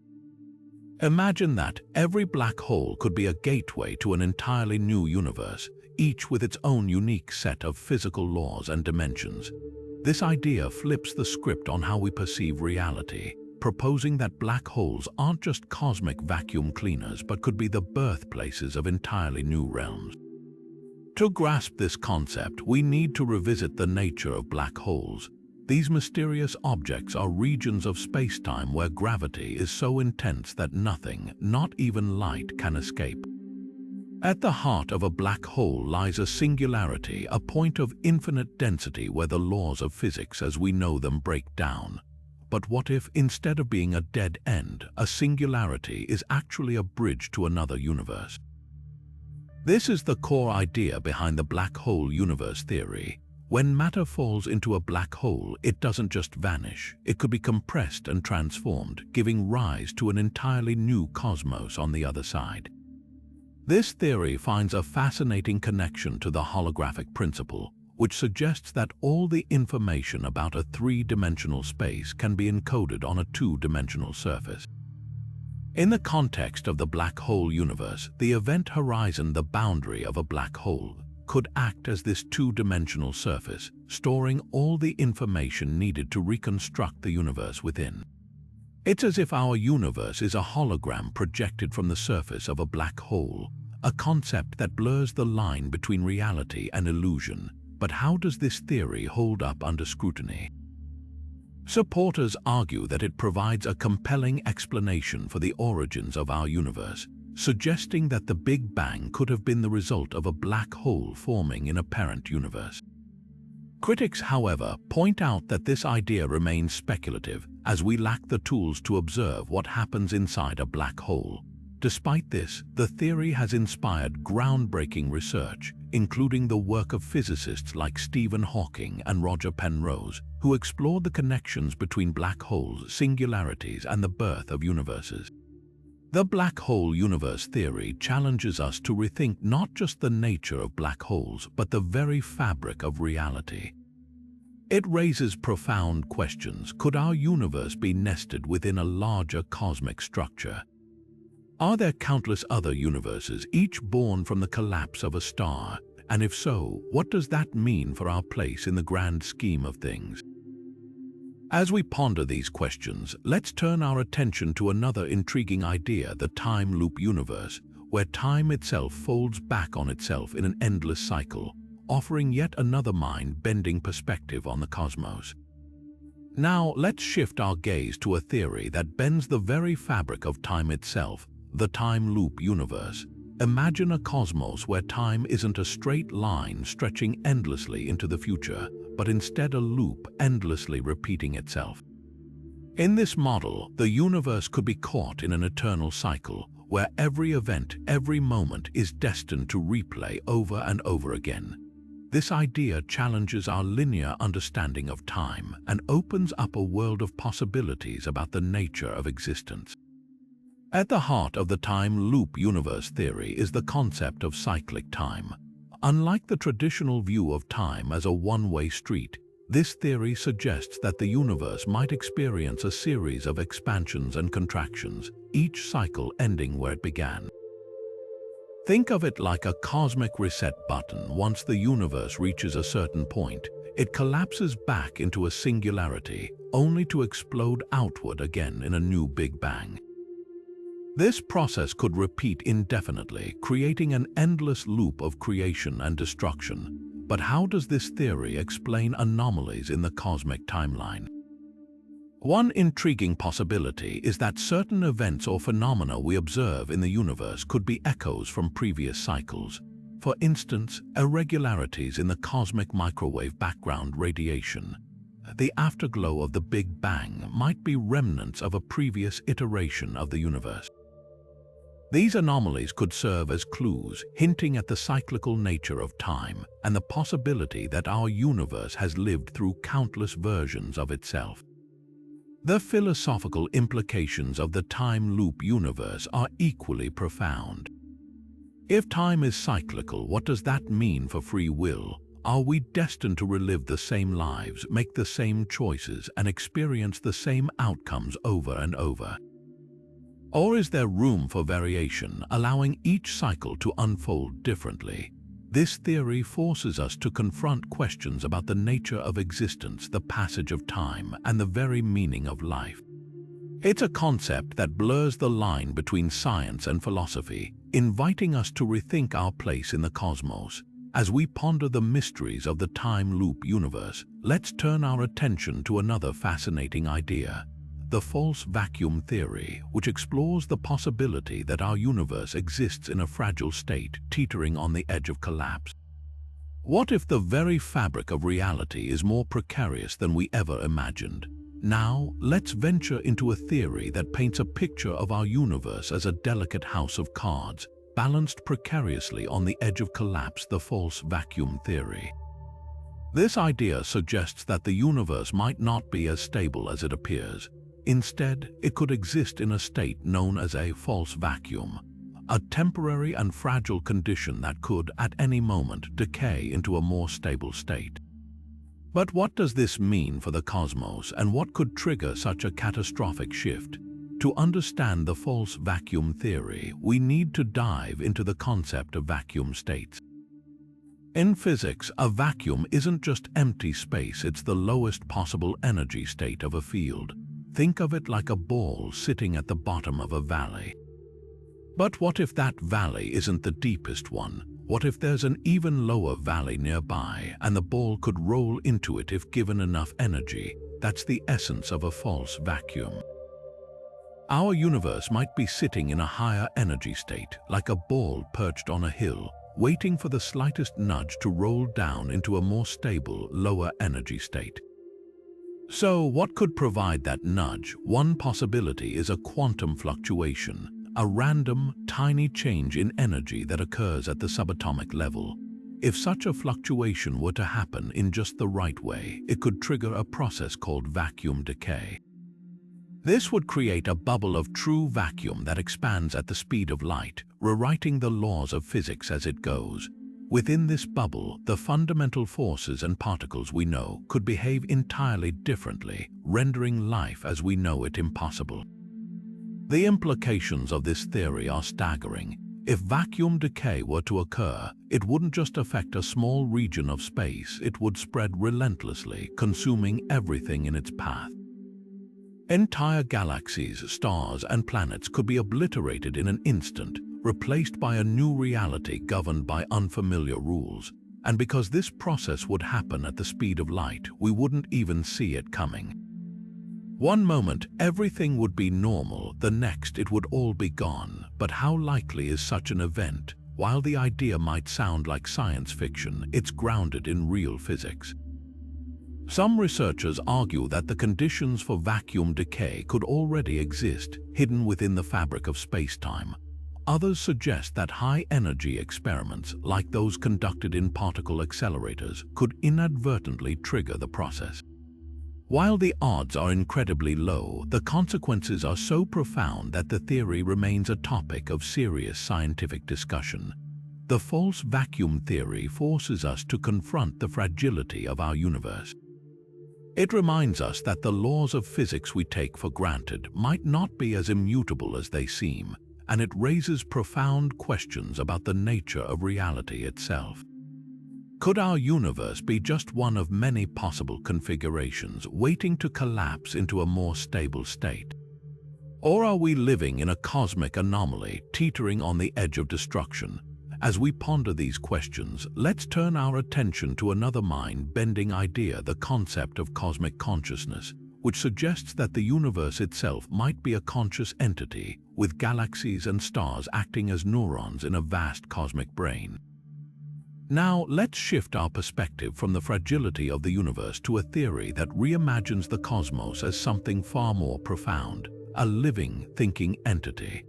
Imagine that every black hole could be a gateway to an entirely new universe, each with its own unique set of physical laws and dimensions. This idea flips the script on how we perceive reality, proposing that black holes aren't just cosmic vacuum cleaners but could be the birthplaces of entirely new realms. To grasp this concept, we need to revisit the nature of black holes. These mysterious objects are regions of space-time where gravity is so intense that nothing, not even light, can escape. At the heart of a black hole lies a singularity, a point of infinite density where the laws of physics as we know them break down. But what if, instead of being a dead end, a singularity is actually a bridge to another universe? This is the core idea behind the black hole universe theory. When matter falls into a black hole, it doesn't just vanish. It could be compressed and transformed, giving rise to an entirely new cosmos on the other side. This theory finds a fascinating connection to the holographic principle, which suggests that all the information about a three-dimensional space can be encoded on a two-dimensional surface. In the context of the black hole universe, the event horizon, the boundary of a black hole, could act as this two-dimensional surface, storing all the information needed to reconstruct the universe within. It's as if our universe is a hologram projected from the surface of a black hole, a concept that blurs the line between reality and illusion. But how does this theory hold up under scrutiny? Supporters argue that it provides a compelling explanation for the origins of our universe, suggesting that the Big Bang could have been the result of a black hole forming in a parent universe. Critics, however, point out that this idea remains speculative, as we lack the tools to observe what happens inside a black hole. Despite this, the theory has inspired groundbreaking research, including the work of physicists like Stephen Hawking and Roger Penrose, who explored the connections between black holes, singularities, and the birth of universes. The black hole universe theory challenges us to rethink not just the nature of black holes, but the very fabric of reality. It raises profound questions. Could our universe be nested within a larger cosmic structure? Are there countless other universes, each born from the collapse of a star? And if so, what does that mean for our place in the grand scheme of things? As we ponder these questions, let's turn our attention to another intriguing idea, the time loop universe, where time itself folds back on itself in an endless cycle, offering yet another mind-bending perspective on the cosmos. Now, let's shift our gaze to a theory that bends the very fabric of time itself, the time loop universe. Imagine a cosmos where time isn't a straight line stretching endlessly into the future, but instead a loop endlessly repeating itself. In this model, the universe could be caught in an eternal cycle, where every event, every moment is destined to replay over and over again. This idea challenges our linear understanding of time and opens up a world of possibilities about the nature of existence. At the heart of the time loop universe theory is the concept of cyclic time. Unlike the traditional view of time as a one-way street, this theory suggests that the universe might experience a series of expansions and contractions, each cycle ending where it began. Think of it like a cosmic reset button. Once the universe reaches a certain point, it collapses back into a singularity, only to explode outward again in a new Big Bang. This process could repeat indefinitely, creating an endless loop of creation and destruction. But how does this theory explain anomalies in the cosmic timeline? One intriguing possibility is that certain events or phenomena we observe in the universe could be echoes from previous cycles. For instance, irregularities in the cosmic microwave background radiation. The afterglow of the Big Bang might be remnants of a previous iteration of the universe. These anomalies could serve as clues, hinting at the cyclical nature of time and the possibility that our universe has lived through countless versions of itself. The philosophical implications of the time loop universe are equally profound. If time is cyclical, what does that mean for free will? Are we destined to relive the same lives, make the same choices, and experience the same outcomes over and over? Or is there room for variation, allowing each cycle to unfold differently? This theory forces us to confront questions about the nature of existence, the passage of time, and the very meaning of life. It's a concept that blurs the line between science and philosophy, inviting us to rethink our place in the cosmos. As we ponder the mysteries of the time loop universe, let's turn our attention to another fascinating idea: the false vacuum theory, which explores the possibility that our universe exists in a fragile state, teetering on the edge of collapse. What if the very fabric of reality is more precarious than we ever imagined? Now, let's venture into a theory that paints a picture of our universe as a delicate house of cards, balanced precariously on the edge of collapse: the false vacuum theory. This idea suggests that the universe might not be as stable as it appears. Instead, it could exist in a state known as a false vacuum, a temporary and fragile condition that could, at any moment, decay into a more stable state. But what does this mean for the cosmos, and what could trigger such a catastrophic shift? To understand the false vacuum theory, we need to dive into the concept of vacuum states. In physics, a vacuum isn't just empty space, it's the lowest possible energy state of a field. Think of it like a ball sitting at the bottom of a valley. But what if that valley isn't the deepest one? What if there's an even lower valley nearby, and the ball could roll into it if given enough energy? That's the essence of a false vacuum. Our universe might be sitting in a higher energy state, like a ball perched on a hill, waiting for the slightest nudge to roll down into a more stable, lower energy state. So, what could provide that nudge? One possibility is a quantum fluctuation, a random, tiny change in energy that occurs at the subatomic level. If such a fluctuation were to happen in just the right way, it could trigger a process called vacuum decay. This would create a bubble of true vacuum that expands at the speed of light, rewriting the laws of physics as it goes. Within this bubble, the fundamental forces and particles we know could behave entirely differently, rendering life as we know it impossible. The implications of this theory are staggering. If vacuum decay were to occur, it wouldn't just affect a small region of space, it would spread relentlessly, consuming everything in its path. Entire galaxies, stars, and planets could be obliterated in an instant, replaced by a new reality governed by unfamiliar rules. And because this process would happen at the speed of light, we wouldn't even see it coming. One moment, everything would be normal, the next it would all be gone. But how likely is such an event? While the idea might sound like science fiction, it's grounded in real physics. Some researchers argue that the conditions for vacuum decay could already exist, hidden within the fabric of space-time. Others suggest that high-energy experiments, like those conducted in particle accelerators, could inadvertently trigger the process. While the odds are incredibly low, the consequences are so profound that the theory remains a topic of serious scientific discussion. The false vacuum theory forces us to confront the fragility of our universe. It reminds us that the laws of physics we take for granted might not be as immutable as they seem, and it raises profound questions about the nature of reality itself. Could our universe be just one of many possible configurations waiting to collapse into a more stable state? Or are we living in a cosmic anomaly teetering on the edge of destruction? As we ponder these questions, let's turn our attention to another mind-bending idea, the concept of cosmic consciousness, which suggests that the universe itself might be a conscious entity, with galaxies and stars acting as neurons in a vast cosmic brain. Now, let's shift our perspective from the fragility of the universe to a theory that reimagines the cosmos as something far more profound, a living, thinking entity.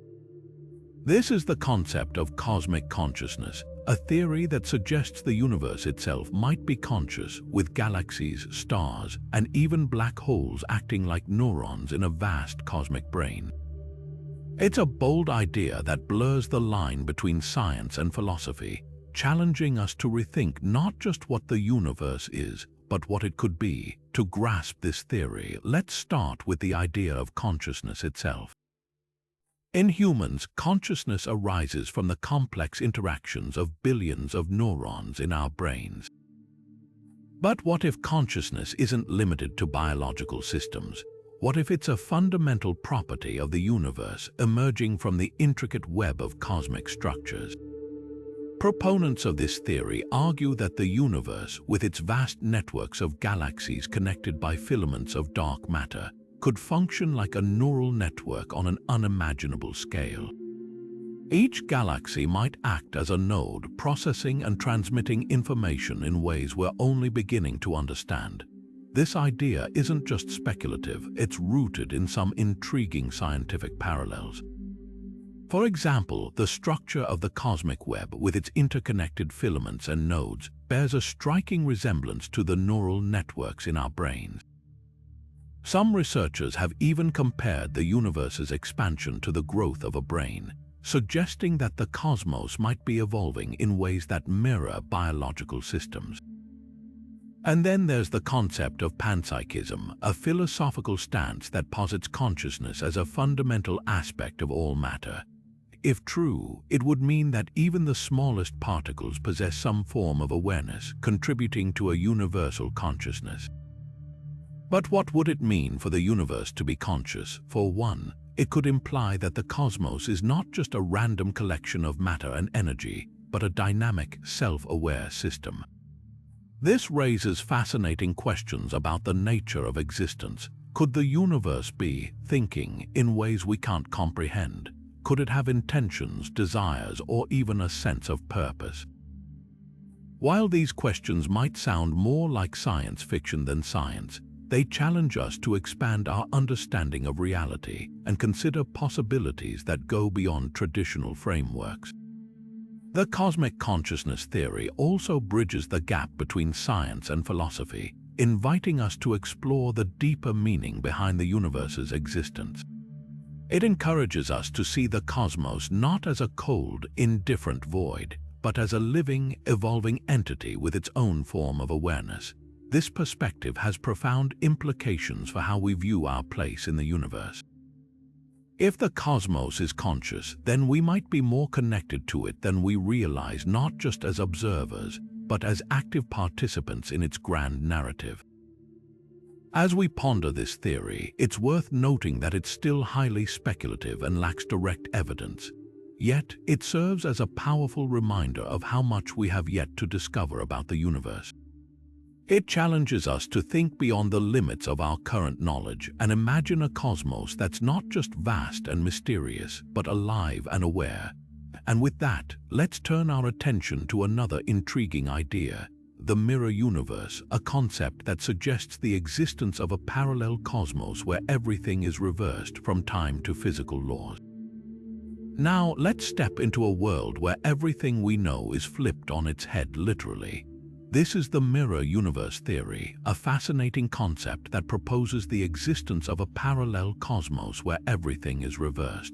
This is the concept of cosmic consciousness, a theory that suggests the universe itself might be conscious, with galaxies, stars, and even black holes acting like neurons in a vast cosmic brain. It's a bold idea that blurs the line between science and philosophy, challenging us to rethink not just what the universe is, but what it could be. To grasp this theory, let's start with the idea of consciousness itself. In humans, consciousness arises from the complex interactions of billions of neurons in our brains. But what if consciousness isn't limited to biological systems? What if it's a fundamental property of the universe emerging from the intricate web of cosmic structures? Proponents of this theory argue that the universe, with its vast networks of galaxies connected by filaments of dark matter, could function like a neural network on an unimaginable scale. Each galaxy might act as a node, processing and transmitting information in ways we're only beginning to understand. This idea isn't just speculative, it's rooted in some intriguing scientific parallels. For example, the structure of the cosmic web with its interconnected filaments and nodes bears a striking resemblance to the neural networks in our brains. Some researchers have even compared the universe's expansion to the growth of a brain, suggesting that the cosmos might be evolving in ways that mirror biological systems. And then there's the concept of panpsychism, a philosophical stance that posits consciousness as a fundamental aspect of all matter. If true, it would mean that even the smallest particles possess some form of awareness, contributing to a universal consciousness. But what would it mean for the universe to be conscious? For one, it could imply that the cosmos is not just a random collection of matter and energy, but a dynamic, self-aware system. This raises fascinating questions about the nature of existence. Could the universe be thinking in ways we can't comprehend? Could it have intentions, desires, or even a sense of purpose? While these questions might sound more like science fiction than science, they challenge us to expand our understanding of reality and consider possibilities that go beyond traditional frameworks. The cosmic consciousness theory also bridges the gap between science and philosophy, inviting us to explore the deeper meaning behind the universe's existence. It encourages us to see the cosmos not as a cold, indifferent void, but as a living, evolving entity with its own form of awareness. This perspective has profound implications for how we view our place in the universe. If the cosmos is conscious, then we might be more connected to it than we realize, not just as observers, but as active participants in its grand narrative. As we ponder this theory, it's worth noting that it's still highly speculative and lacks direct evidence. Yet, it serves as a powerful reminder of how much we have yet to discover about the universe. It challenges us to think beyond the limits of our current knowledge and imagine a cosmos that's not just vast and mysterious, but alive and aware. And with that, let's turn our attention to another intriguing idea: the mirror universe, a concept that suggests the existence of a parallel cosmos where everything is reversed from time to physical laws. Now, let's step into a world where everything we know is flipped on its head, literally. This is the mirror universe theory, a fascinating concept that proposes the existence of a parallel cosmos where everything is reversed.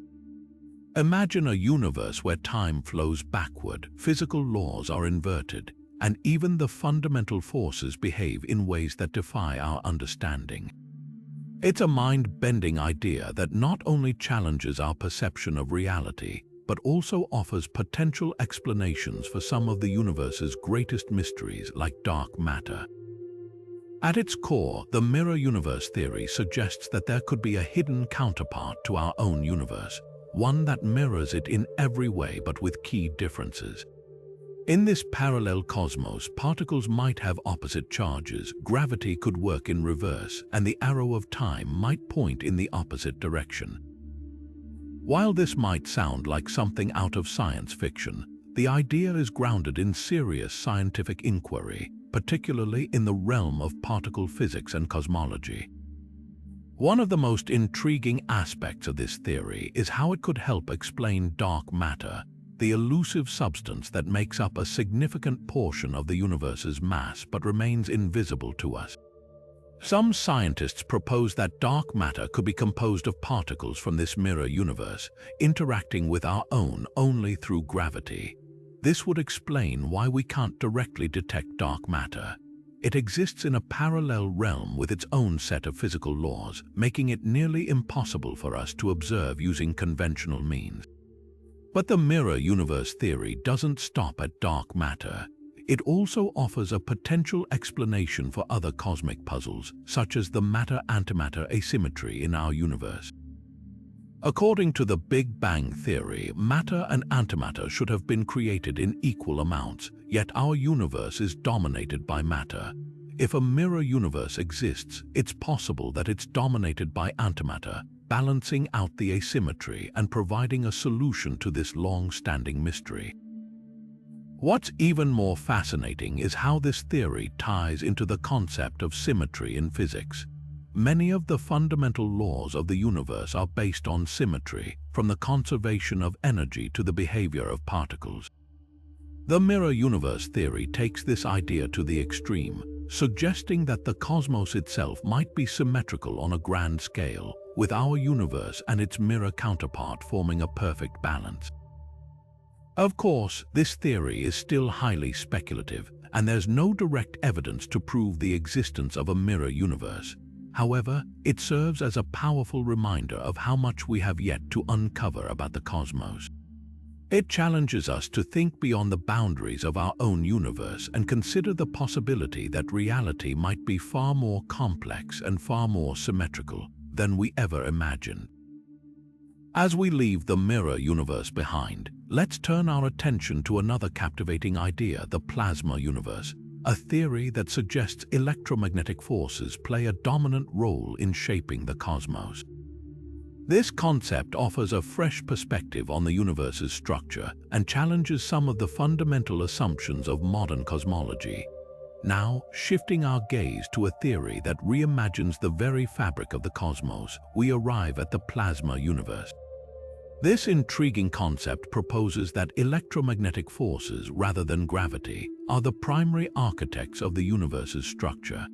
Imagine a universe where time flows backward, physical laws are inverted, and even the fundamental forces behave in ways that defy our understanding. It's a mind-bending idea that not only challenges our perception of reality, but also offers potential explanations for some of the universe's greatest mysteries, like dark matter. At its core, the mirror universe theory suggests that there could be a hidden counterpart to our own universe, one that mirrors it in every way but with key differences. In this parallel cosmos, particles might have opposite charges, gravity could work in reverse, and the arrow of time might point in the opposite direction. While this might sound like something out of science fiction, the idea is grounded in serious scientific inquiry, particularly in the realm of particle physics and cosmology. One of the most intriguing aspects of this theory is how it could help explain dark matter, the elusive substance that makes up a significant portion of the universe's mass but remains invisible to us. Some scientists propose that dark matter could be composed of particles from this mirror universe, interacting with our own only through gravity. This would explain why we can't directly detect dark matter. It exists in a parallel realm with its own set of physical laws, making it nearly impossible for us to observe using conventional means. But the mirror universe theory doesn't stop at dark matter. It also offers a potential explanation for other cosmic puzzles, such as the matter-antimatter asymmetry in our universe. According to the Big Bang theory, matter and antimatter should have been created in equal amounts, yet our universe is dominated by matter. If a mirror universe exists, it's possible that it's dominated by antimatter, balancing out the asymmetry and providing a solution to this long-standing mystery. What's even more fascinating is how this theory ties into the concept of symmetry in physics. Many of the fundamental laws of the universe are based on symmetry, from the conservation of energy to the behavior of particles. The mirror universe theory takes this idea to the extreme, suggesting that the cosmos itself might be symmetrical on a grand scale, with our universe and its mirror counterpart forming a perfect balance. Of course, this theory is still highly speculative, and there's no direct evidence to prove the existence of a mirror universe. However, it serves as a powerful reminder of how much we have yet to uncover about the cosmos. It challenges us to think beyond the boundaries of our own universe and consider the possibility that reality might be far more complex and far more symmetrical than we ever imagined. As we leave the mirror universe behind, let's turn our attention to another captivating idea, the plasma universe, a theory that suggests electromagnetic forces play a dominant role in shaping the cosmos. This concept offers a fresh perspective on the universe's structure and challenges some of the fundamental assumptions of modern cosmology. Now, shifting our gaze to a theory that reimagines the very fabric of the cosmos, we arrive at the plasma universe. This intriguing concept proposes that electromagnetic forces, rather than gravity, are the primary architects of the universe's structure.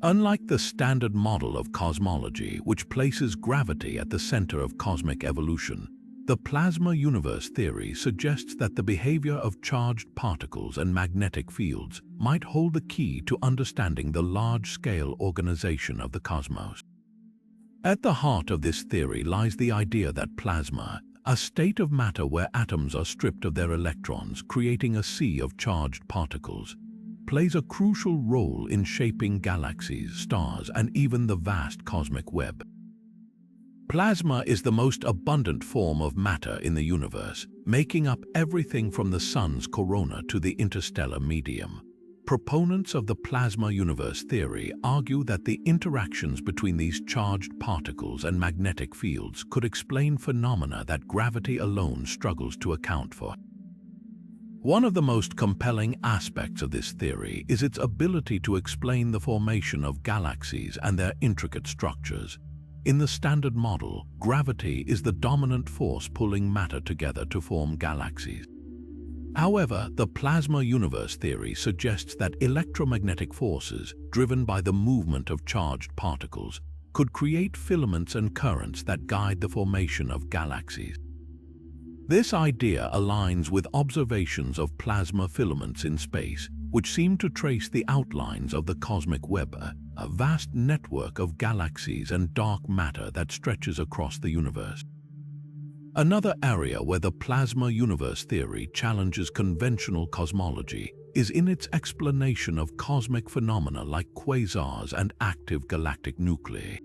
Unlike the standard model of cosmology, which places gravity at the center of cosmic evolution, the plasma universe theory suggests that the behavior of charged particles and magnetic fields might hold the key to understanding the large-scale organization of the cosmos. At the heart of this theory lies the idea that plasma, a state of matter where atoms are stripped of their electrons, creating a sea of charged particles, plays a crucial role in shaping galaxies, stars, and even the vast cosmic web. Plasma is the most abundant form of matter in the universe, making up everything from the sun's corona to the interstellar medium. Proponents of the plasma universe theory argue that the interactions between these charged particles and magnetic fields could explain phenomena that gravity alone struggles to account for. One of the most compelling aspects of this theory is its ability to explain the formation of galaxies and their intricate structures. In the standard model, gravity is the dominant force pulling matter together to form galaxies. However, the plasma universe theory suggests that electromagnetic forces, driven by the movement of charged particles, could create filaments and currents that guide the formation of galaxies. This idea aligns with observations of plasma filaments in space, which seem to trace the outlines of the cosmic web, a vast network of galaxies and dark matter that stretches across the universe. Another area where the plasma universe theory challenges conventional cosmology is in its explanation of cosmic phenomena like quasars and active galactic nuclei.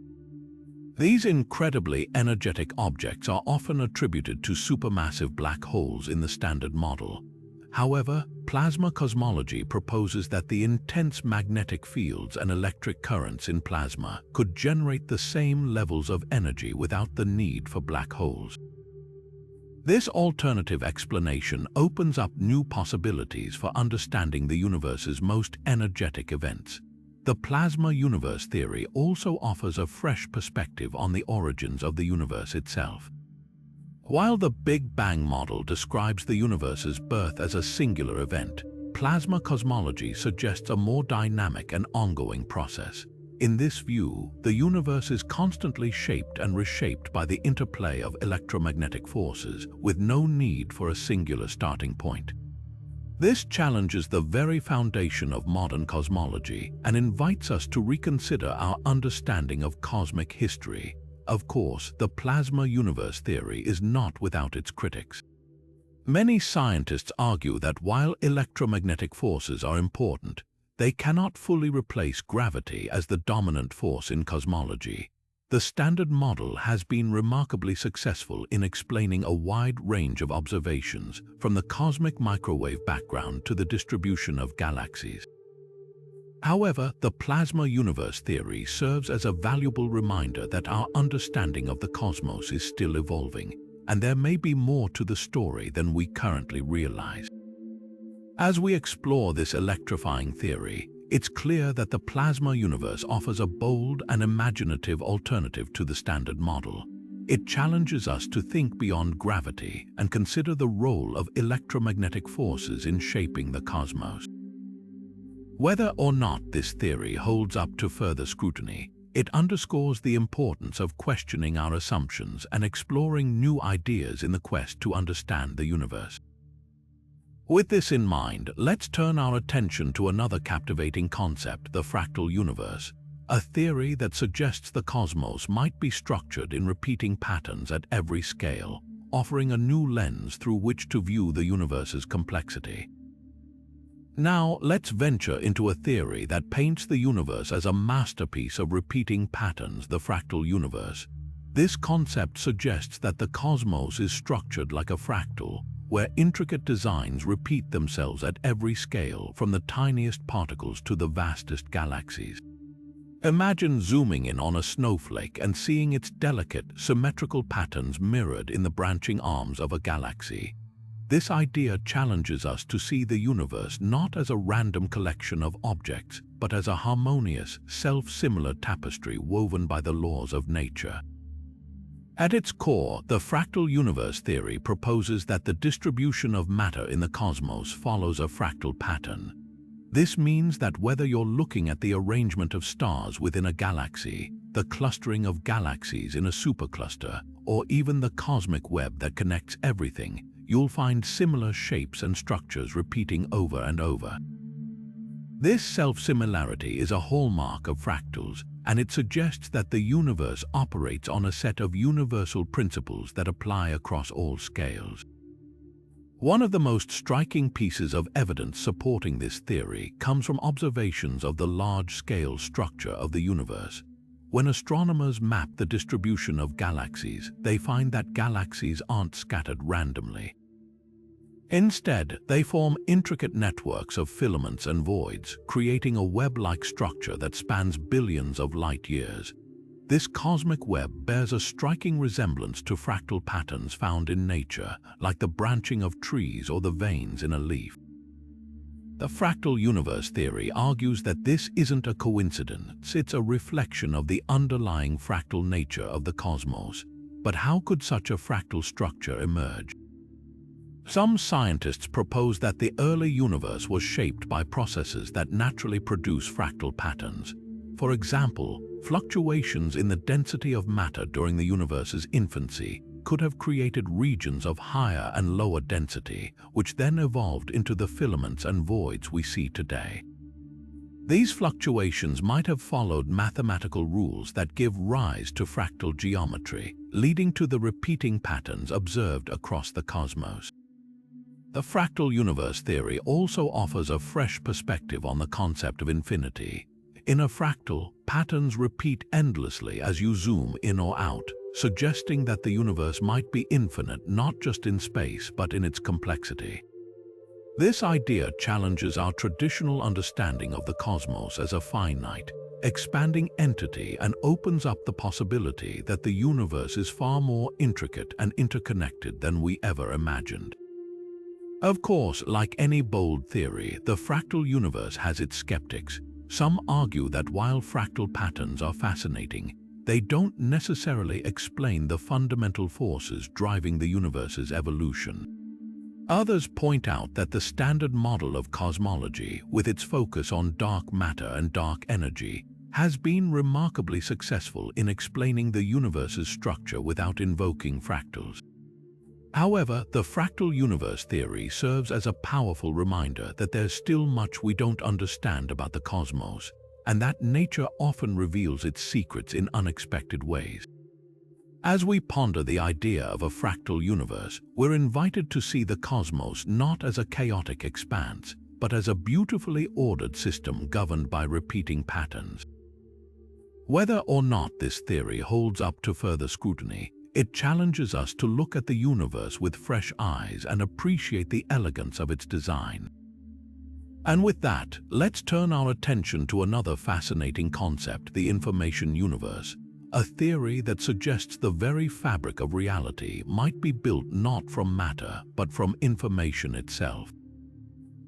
These incredibly energetic objects are often attributed to supermassive black holes in the Standard Model. However, plasma cosmology proposes that the intense magnetic fields and electric currents in plasma could generate the same levels of energy without the need for black holes. This alternative explanation opens up new possibilities for understanding the universe's most energetic events. The plasma universe theory also offers a fresh perspective on the origins of the universe itself. While the Big Bang model describes the universe's birth as a singular event, plasma cosmology suggests a more dynamic and ongoing process. In this view, the universe is constantly shaped and reshaped by the interplay of electromagnetic forces, with no need for a singular starting point. This challenges the very foundation of modern cosmology and invites us to reconsider our understanding of cosmic history. Of course, the plasma universe theory is not without its critics. Many scientists argue that while electromagnetic forces are important, they cannot fully replace gravity as the dominant force in cosmology. The Standard Model has been remarkably successful in explaining a wide range of observations, from the cosmic microwave background to the distribution of galaxies. However, the plasma universe theory serves as a valuable reminder that our understanding of the cosmos is still evolving, and there may be more to the story than we currently realize. As we explore this electrifying theory, it's clear that the plasma universe offers a bold and imaginative alternative to the Standard Model. It challenges us to think beyond gravity and consider the role of electromagnetic forces in shaping the cosmos. Whether or not this theory holds up to further scrutiny, it underscores the importance of questioning our assumptions and exploring new ideas in the quest to understand the universe. With this in mind, let's turn our attention to another captivating concept, the fractal universe, a theory that suggests the cosmos might be structured in repeating patterns at every scale, offering a new lens through which to view the universe's complexity. Now, let's venture into a theory that paints the universe as a masterpiece of repeating patterns, the fractal universe. This concept suggests that the cosmos is structured like a fractal, where intricate designs repeat themselves at every scale, from the tiniest particles to the vastest galaxies. Imagine zooming in on a snowflake and seeing its delicate, symmetrical patterns mirrored in the branching arms of a galaxy. This idea challenges us to see the universe not as a random collection of objects, but as a harmonious, self-similar tapestry woven by the laws of nature. At its core, the fractal universe theory proposes that the distribution of matter in the cosmos follows a fractal pattern. This means that whether you're looking at the arrangement of stars within a galaxy, the clustering of galaxies in a supercluster, or even the cosmic web that connects everything, you'll find similar shapes and structures repeating over and over. This self-similarity is a hallmark of fractals, and it suggests that the universe operates on a set of universal principles that apply across all scales. One of the most striking pieces of evidence supporting this theory comes from observations of the large-scale structure of the universe. When astronomers map the distribution of galaxies, they find that galaxies aren't scattered randomly. Instead, they form intricate networks of filaments and voids, creating a web-like structure that spans billions of light-years. This cosmic web bears a striking resemblance to fractal patterns found in nature, like the branching of trees or the veins in a leaf. The fractal universe theory argues that this isn't a coincidence, it's a reflection of the underlying fractal nature of the cosmos. But how could such a fractal structure emerge? Some scientists propose that the early universe was shaped by processes that naturally produce fractal patterns. For example, fluctuations in the density of matter during the universe's infancy could have created regions of higher and lower density, which then evolved into the filaments and voids we see today. These fluctuations might have followed mathematical rules that give rise to fractal geometry, leading to the repeating patterns observed across the cosmos. The fractal universe theory also offers a fresh perspective on the concept of infinity. In a fractal, patterns repeat endlessly as you zoom in or out, suggesting that the universe might be infinite not just in space but in its complexity. This idea challenges our traditional understanding of the cosmos as a finite, expanding entity and opens up the possibility that the universe is far more intricate and interconnected than we ever imagined. Of course, like any bold theory, the fractal universe has its skeptics. Some argue that while fractal patterns are fascinating, they don't necessarily explain the fundamental forces driving the universe's evolution. Others point out that the standard model of cosmology, with its focus on dark matter and dark energy, has been remarkably successful in explaining the universe's structure without invoking fractals. However, the fractal universe theory serves as a powerful reminder that there's still much we don't understand about the cosmos, and that nature often reveals its secrets in unexpected ways. As we ponder the idea of a fractal universe, we're invited to see the cosmos not as a chaotic expanse, but as a beautifully ordered system governed by repeating patterns. Whether or not this theory holds up to further scrutiny, it challenges us to look at the universe with fresh eyes and appreciate the elegance of its design. And with that, let's turn our attention to another fascinating concept, the information universe, a theory that suggests the very fabric of reality might be built not from matter, but from information itself.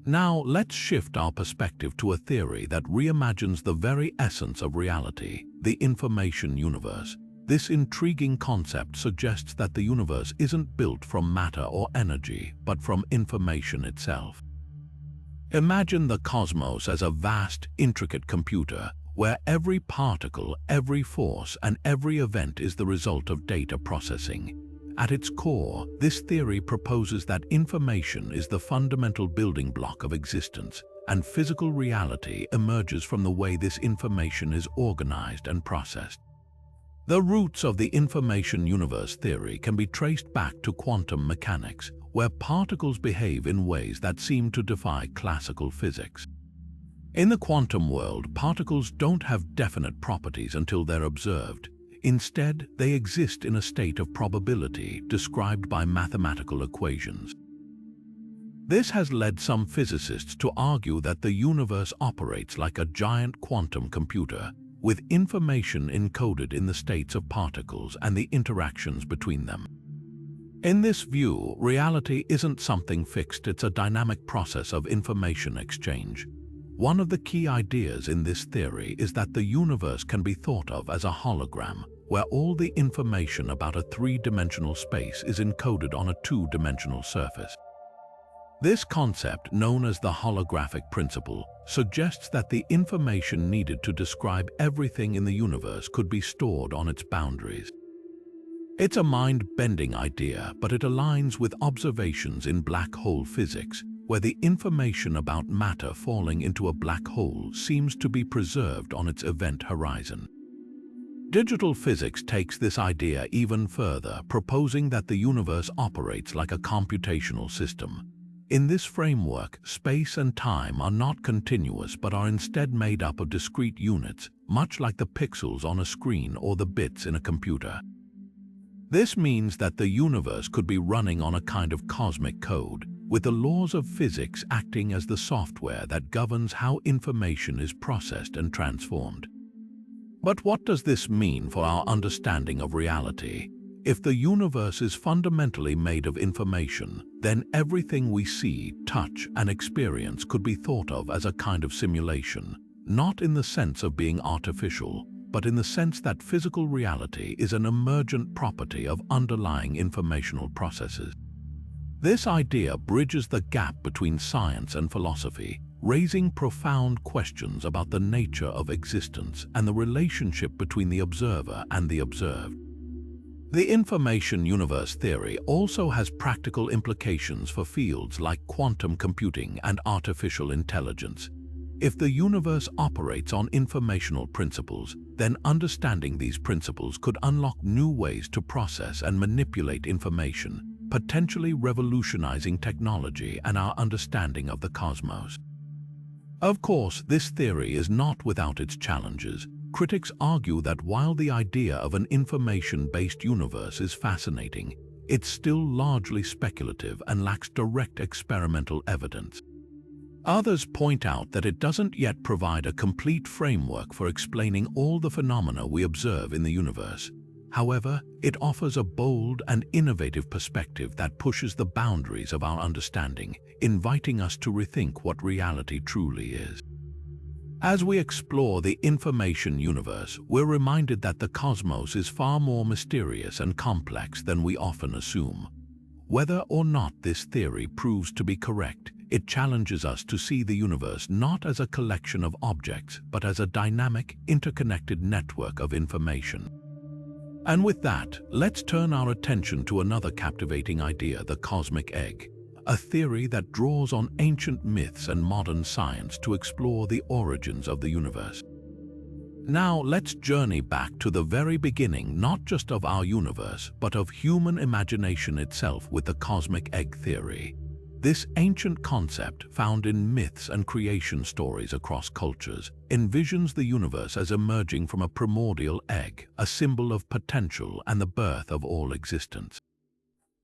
Now, let's shift our perspective to a theory that reimagines the very essence of reality, the information universe. This intriguing concept suggests that the universe isn't built from matter or energy, but from information itself. Imagine the cosmos as a vast, intricate computer, where every particle, every force, and every event is the result of data processing. At its core, this theory proposes that information is the fundamental building block of existence, and physical reality emerges from the way this information is organized and processed. The roots of the information universe theory can be traced back to quantum mechanics, where particles behave in ways that seem to defy classical physics. In the quantum world, particles don't have definite properties until they're observed. Instead, they exist in a state of probability described by mathematical equations. This has led some physicists to argue that the universe operates like a giant quantum computer, with information encoded in the states of particles and the interactions between them. In this view, reality isn't something fixed, it's a dynamic process of information exchange. One of the key ideas in this theory is that the universe can be thought of as a hologram, where all the information about a three-dimensional space is encoded on a two-dimensional surface. This concept, known as the holographic principle, suggests that the information needed to describe everything in the universe could be stored on its boundaries. It's a mind-bending idea, but it aligns with observations in black hole physics, where the information about matter falling into a black hole seems to be preserved on its event horizon. Digital physics takes this idea even further, proposing that the universe operates like a computational system. In this framework, space and time are not continuous but are instead made up of discrete units, much like the pixels on a screen or the bits in a computer. This means that the universe could be running on a kind of cosmic code, with the laws of physics acting as the software that governs how information is processed and transformed. But what does this mean for our understanding of reality? If the universe is fundamentally made of information, then everything we see, touch, and experience could be thought of as a kind of simulation, not in the sense of being artificial, but in the sense that physical reality is an emergent property of underlying informational processes. This idea bridges the gap between science and philosophy, raising profound questions about the nature of existence and the relationship between the observer and the observed. The information universe theory also has practical implications for fields like quantum computing and artificial intelligence. If the universe operates on informational principles, then understanding these principles could unlock new ways to process and manipulate information, potentially revolutionizing technology and our understanding of the cosmos. Of course, this theory is not without its challenges. Critics argue that while the idea of an information-based universe is fascinating, it's still largely speculative and lacks direct experimental evidence. Others point out that it doesn't yet provide a complete framework for explaining all the phenomena we observe in the universe. However, it offers a bold and innovative perspective that pushes the boundaries of our understanding, inviting us to rethink what reality truly is. As we explore the information universe, we're reminded that the cosmos is far more mysterious and complex than we often assume. Whether or not this theory proves to be correct, it challenges us to see the universe not as a collection of objects, but as a dynamic, interconnected network of information. And with that, let's turn our attention to another captivating idea, the cosmic egg, a theory that draws on ancient myths and modern science to explore the origins of the universe. Now let's journey back to the very beginning, not just of our universe, but of human imagination itself with the cosmic egg theory. This ancient concept, found in myths and creation stories across cultures, envisions the universe as emerging from a primordial egg, a symbol of potential and the birth of all existence.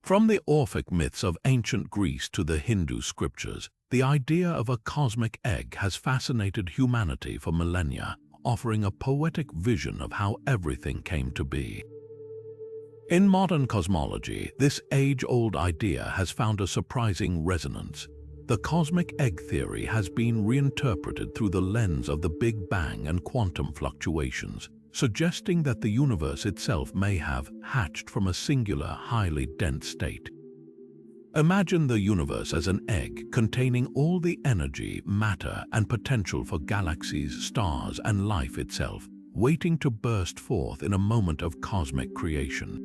From the Orphic myths of ancient Greece to the Hindu scriptures, the idea of a cosmic egg has fascinated humanity for millennia, offering a poetic vision of how everything came to be. In modern cosmology, this age-old idea has found a surprising resonance. The cosmic egg theory has been reinterpreted through the lens of the Big Bang and quantum fluctuations, suggesting that the universe itself may have hatched from a singular, highly dense state. Imagine the universe as an egg containing all the energy, matter, and potential for galaxies, stars, and life itself, waiting to burst forth in a moment of cosmic creation.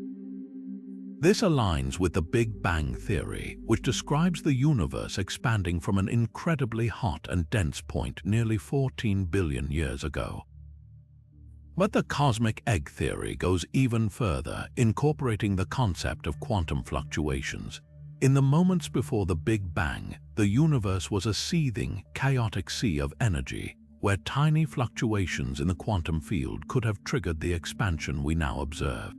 This aligns with the Big Bang theory, which describes the universe expanding from an incredibly hot and dense point nearly 14 billion years ago. But the cosmic egg theory goes even further, incorporating the concept of quantum fluctuations. In the moments before the Big Bang, the universe was a seething, chaotic sea of energy, where tiny fluctuations in the quantum field could have triggered the expansion we now observe.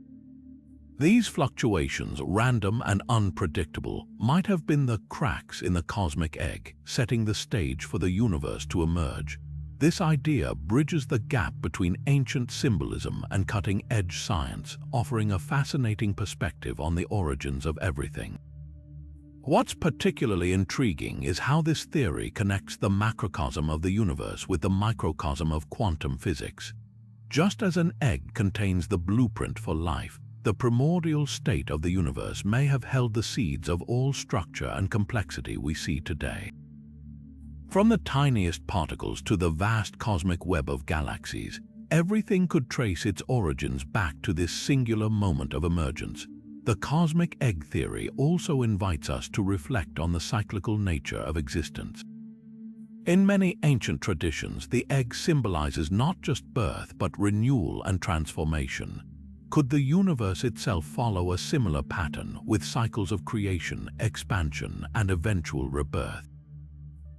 These fluctuations, random and unpredictable, might have been the cracks in the cosmic egg, setting the stage for the universe to emerge. This idea bridges the gap between ancient symbolism and cutting-edge science, offering a fascinating perspective on the origins of everything. What's particularly intriguing is how this theory connects the macrocosm of the universe with the microcosm of quantum physics. Just as an egg contains the blueprint for life, the primordial state of the universe may have held the seeds of all structure and complexity we see today. From the tiniest particles to the vast cosmic web of galaxies, everything could trace its origins back to this singular moment of emergence. The cosmic egg theory also invites us to reflect on the cyclical nature of existence. In many ancient traditions, the egg symbolizes not just birth but renewal and transformation. Could the universe itself follow a similar pattern, with cycles of creation, expansion, and eventual rebirth?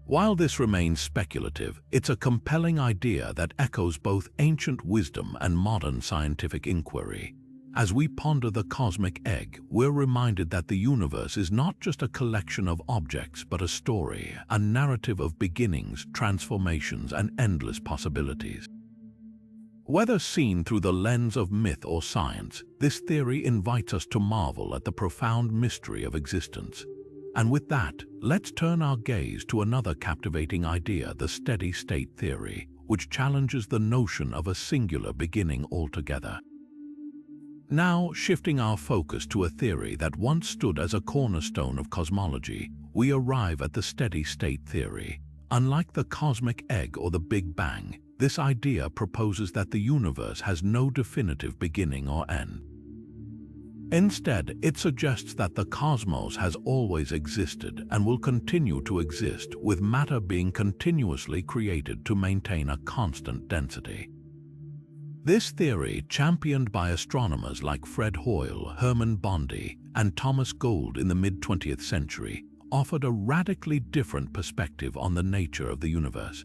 While this remains speculative, it's a compelling idea that echoes both ancient wisdom and modern scientific inquiry. As we ponder the cosmic egg, we're reminded that the universe is not just a collection of objects, but a story, a narrative of beginnings, transformations, and endless possibilities. Whether seen through the lens of myth or science, this theory invites us to marvel at the profound mystery of existence. And with that, let's turn our gaze to another captivating idea, the steady-state theory, which challenges the notion of a singular beginning altogether. Now, shifting our focus to a theory that once stood as a cornerstone of cosmology, we arrive at the steady-state theory. Unlike the cosmic egg or the Big Bang, this idea proposes that the universe has no definitive beginning or end. Instead, it suggests that the cosmos has always existed and will continue to exist, with matter being continuously created to maintain a constant density. This theory, championed by astronomers like Fred Hoyle, Hermann Bondi, and Thomas Gould in the mid-20th century, offered a radically different perspective on the nature of the universe.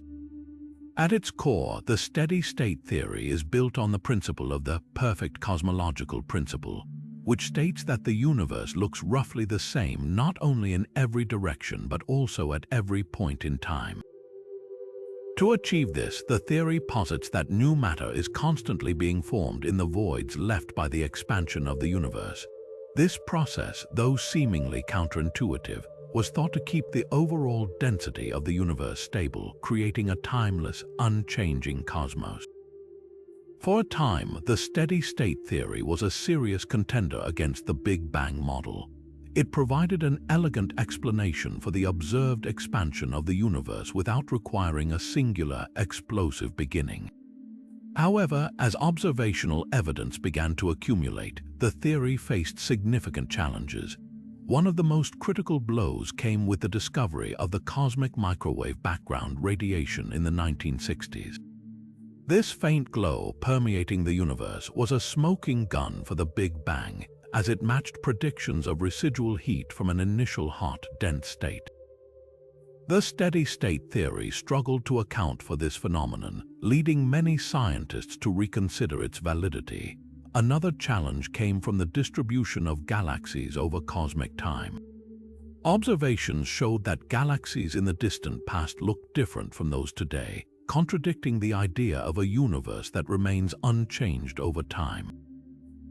At its core, the steady-state theory is built on the principle of the perfect cosmological principle, which states that the universe looks roughly the same not only in every direction but also at every point in time. To achieve this, the theory posits that new matter is constantly being formed in the voids left by the expansion of the universe. This process, though seemingly counterintuitive, was thought to keep the overall density of the universe stable, creating a timeless, unchanging cosmos. For a time, the steady-state theory was a serious contender against the Big Bang model. It provided an elegant explanation for the observed expansion of the universe without requiring a singular, explosive beginning. However, as observational evidence began to accumulate, the theory faced significant challenges. One of the most critical blows came with the discovery of the cosmic microwave background radiation in the 1960s. This faint glow permeating the universe was a smoking gun for the Big Bang, as it matched predictions of residual heat from an initial hot, dense state. The steady-state theory struggled to account for this phenomenon, leading many scientists to reconsider its validity. Another challenge came from the distribution of galaxies over cosmic time. Observations showed that galaxies in the distant past looked different from those today, contradicting the idea of a universe that remains unchanged over time.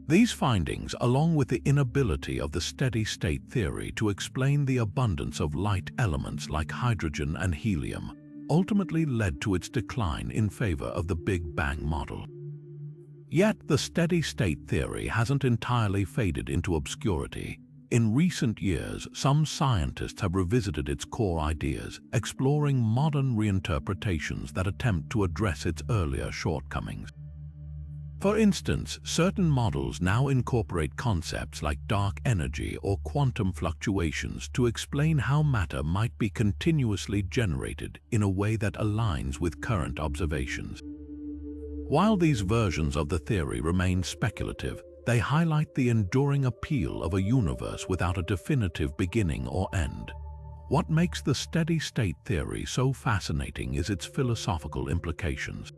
These findings, along with the inability of the steady-state theory to explain the abundance of light elements like hydrogen and helium, ultimately led to its decline in favor of the Big Bang model. Yet, the steady-state theory hasn't entirely faded into obscurity. In recent years, some scientists have revisited its core ideas, exploring modern reinterpretations that attempt to address its earlier shortcomings. For instance, certain models now incorporate concepts like dark energy or quantum fluctuations to explain how matter might be continuously generated in a way that aligns with current observations. While these versions of the theory remain speculative, they highlight the enduring appeal of a universe without a definitive beginning or end. What makes the steady-state theory so fascinating is its philosophical implications.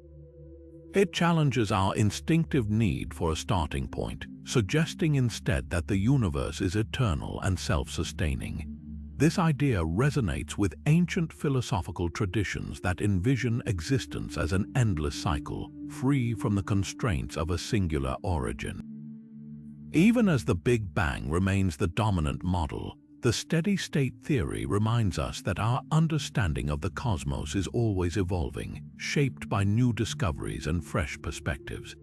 It challenges our instinctive need for a starting point, suggesting instead that the universe is eternal and self-sustaining. This idea resonates with ancient philosophical traditions that envision existence as an endless cycle, free from the constraints of a singular origin. Even as the Big Bang remains the dominant model, the steady-state theory reminds us that our understanding of the cosmos is always evolving, shaped by new discoveries and fresh perspectives.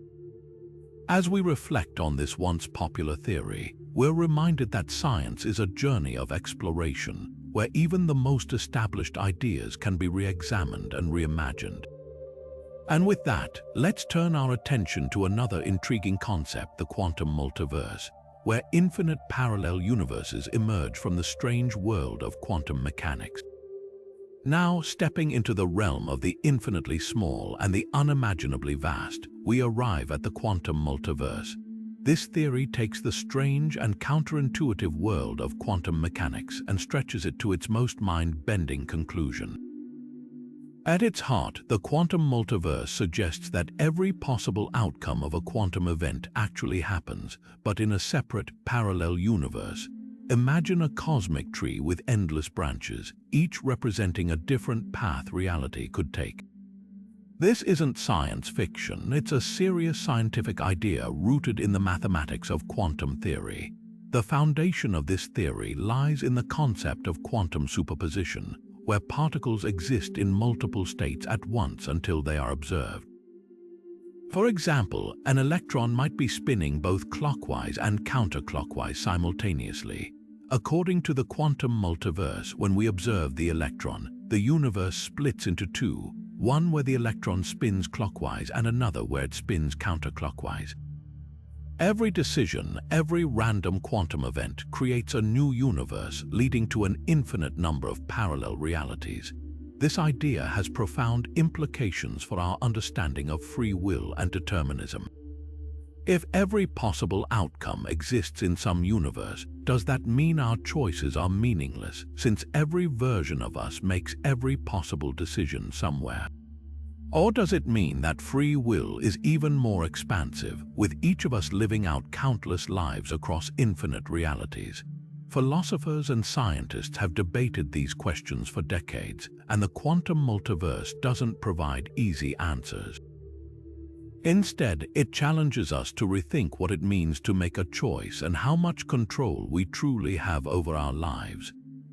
As we reflect on this once popular theory, we're reminded that science is a journey of exploration, where even the most established ideas can be re-examined and reimagined. And with that, let's turn our attention to another intriguing concept, the quantum multiverse, where infinite parallel universes emerge from the strange world of quantum mechanics. Now, stepping into the realm of the infinitely small and the unimaginably vast, we arrive at the quantum multiverse. This theory takes the strange and counterintuitive world of quantum mechanics and stretches it to its most mind-bending conclusion. At its heart, the quantum multiverse suggests that every possible outcome of a quantum event actually happens, but in a separate, parallel universe. Imagine a cosmic tree with endless branches, each representing a different path reality could take. This isn't science fiction, it's a serious scientific idea rooted in the mathematics of quantum theory. The foundation of this theory lies in the concept of quantum superposition, where particles exist in multiple states at once until they are observed. For example, an electron might be spinning both clockwise and counterclockwise simultaneously. According to the quantum multiverse, when we observe the electron, the universe splits into two, one where the electron spins clockwise and another where it spins counterclockwise. Every decision, every random quantum event creates a new universe leading to an infinite number of parallel realities. This idea has profound implications for our understanding of free will and determinism. If every possible outcome exists in some universe, does that mean our choices are meaningless, since every version of us makes every possible decision somewhere? Or does it mean that free will is even more expansive, with each of us living out countless lives across infinite realities? Philosophers and scientists have debated these questions for decades, and the quantum multiverse doesn't provide easy answers. Instead, it challenges us to rethink what it means to make a choice and how much control we truly have over our lives.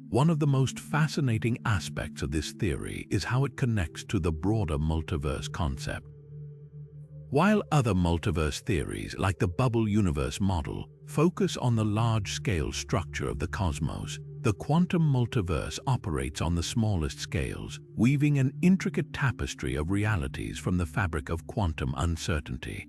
One of the most fascinating aspects of this theory is how it connects to the broader multiverse concept. While other multiverse theories, like the bubble universe model, focus on the large-scale structure of the cosmos, the quantum multiverse operates on the smallest scales, weaving an intricate tapestry of realities from the fabric of quantum uncertainty.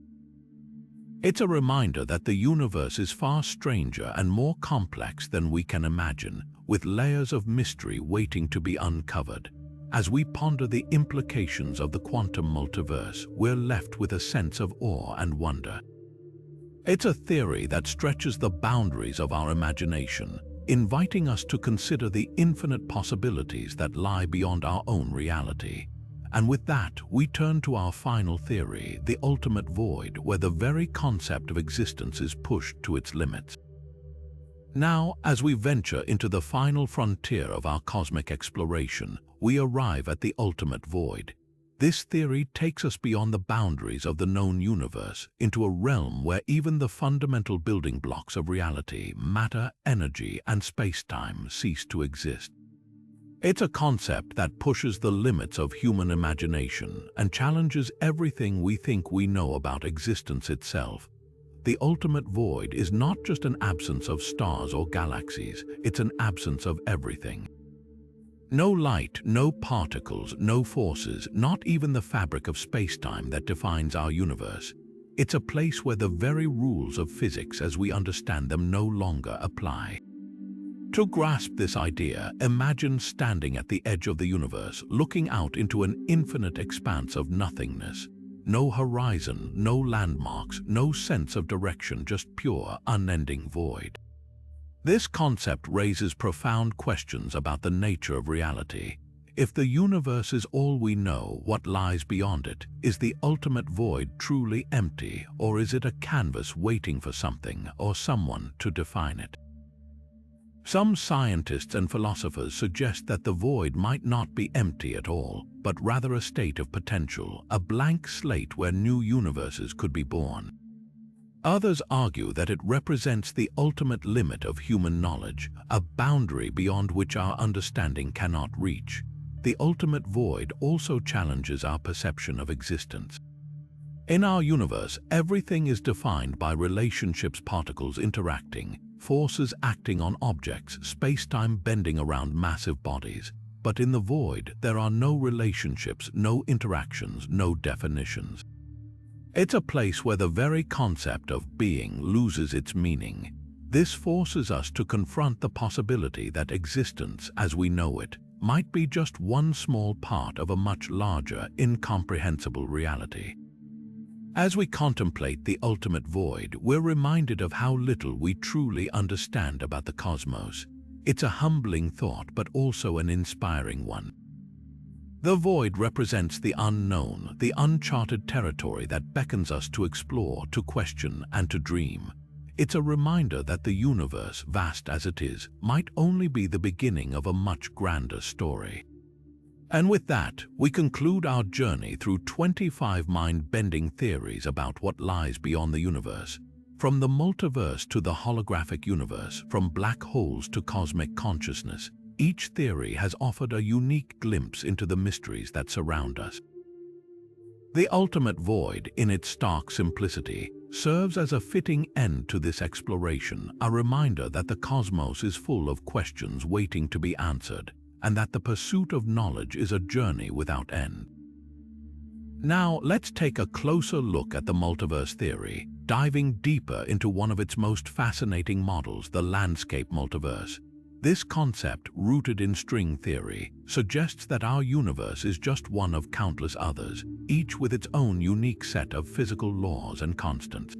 It's a reminder that the universe is far stranger and more complex than we can imagine, with layers of mystery waiting to be uncovered. As we ponder the implications of the quantum multiverse, we're left with a sense of awe and wonder. It's a theory that stretches the boundaries of our imagination, inviting us to consider the infinite possibilities that lie beyond our own reality. And with that, we turn to our final theory, the ultimate void, where the very concept of existence is pushed to its limits. Now, as we venture into the final frontier of our cosmic exploration, we arrive at the ultimate void. This theory takes us beyond the boundaries of the known universe into a realm where even the fundamental building blocks of reality, matter, energy, and space-time cease to exist. It's a concept that pushes the limits of human imagination and challenges everything we think we know about existence itself. The ultimate void is not just an absence of stars or galaxies, it's an absence of everything. No light, no particles, no forces, not even the fabric of space-time that defines our universe. It's a place where the very rules of physics as we understand them no longer apply. To grasp this idea, imagine standing at the edge of the universe, looking out into an infinite expanse of nothingness. No horizon, no landmarks, no sense of direction, just pure, unending void. This concept raises profound questions about the nature of reality. If the universe is all we know, what lies beyond it? Is the ultimate void truly empty, or is it a canvas waiting for something or someone to define it? Some scientists and philosophers suggest that the void might not be empty at all, but rather a state of potential, a blank slate where new universes could be born. Others argue that it represents the ultimate limit of human knowledge, a boundary beyond which our understanding cannot reach. The ultimate void also challenges our perception of existence. In our universe, everything is defined by relationships, particles interacting, forces acting on objects, space-time bending around massive bodies. But in the void, there are no relationships, no interactions, no definitions. It's a place where the very concept of being loses its meaning. This forces us to confront the possibility that existence, as we know it, might be just one small part of a much larger, incomprehensible reality. As we contemplate the ultimate void, we're reminded of how little we truly understand about the cosmos. It's a humbling thought, but also an inspiring one. The void represents the unknown, the uncharted territory that beckons us to explore, to question, and to dream. It's a reminder that the universe, vast as it is, might only be the beginning of a much grander story. And with that, we conclude our journey through 25 mind-bending theories about what lies beyond the universe. From the multiverse to the holographic universe, from black holes to cosmic consciousness, each theory has offered a unique glimpse into the mysteries that surround us. The ultimate void, in its stark simplicity, serves as a fitting end to this exploration, a reminder that the cosmos is full of questions waiting to be answered, and that the pursuit of knowledge is a journey without end. Now, let's take a closer look at the multiverse theory. diving deeper into one of its most fascinating models, the landscape multiverse. This concept, rooted in string theory, suggests that our universe is just one of countless others, each with its own unique set of physical laws and constants.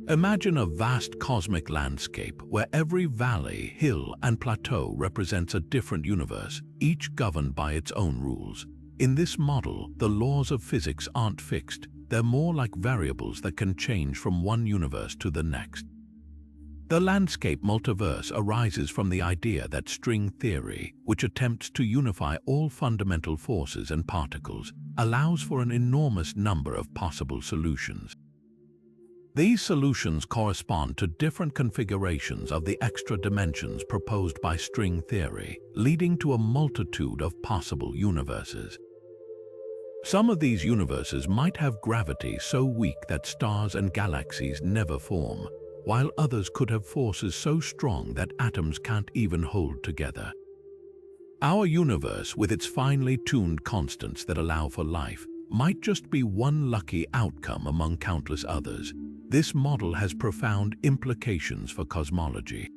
Imagine a vast cosmic landscape where every valley, hill, and plateau represents a different universe, each governed by its own rules. In this model, the laws of physics aren't fixed. They're more like variables that can change from one universe to the next. The landscape multiverse arises from the idea that string theory, which attempts to unify all fundamental forces and particles, allows for an enormous number of possible solutions. These solutions correspond to different configurations of the extra dimensions proposed by string theory, leading to a multitude of possible universes. Some of these universes might have gravity so weak that stars and galaxies never form, while others could have forces so strong that atoms can't even hold together. Our universe, with its finely tuned constants that allow for life, might just be one lucky outcome among countless others. This model has profound implications for cosmology.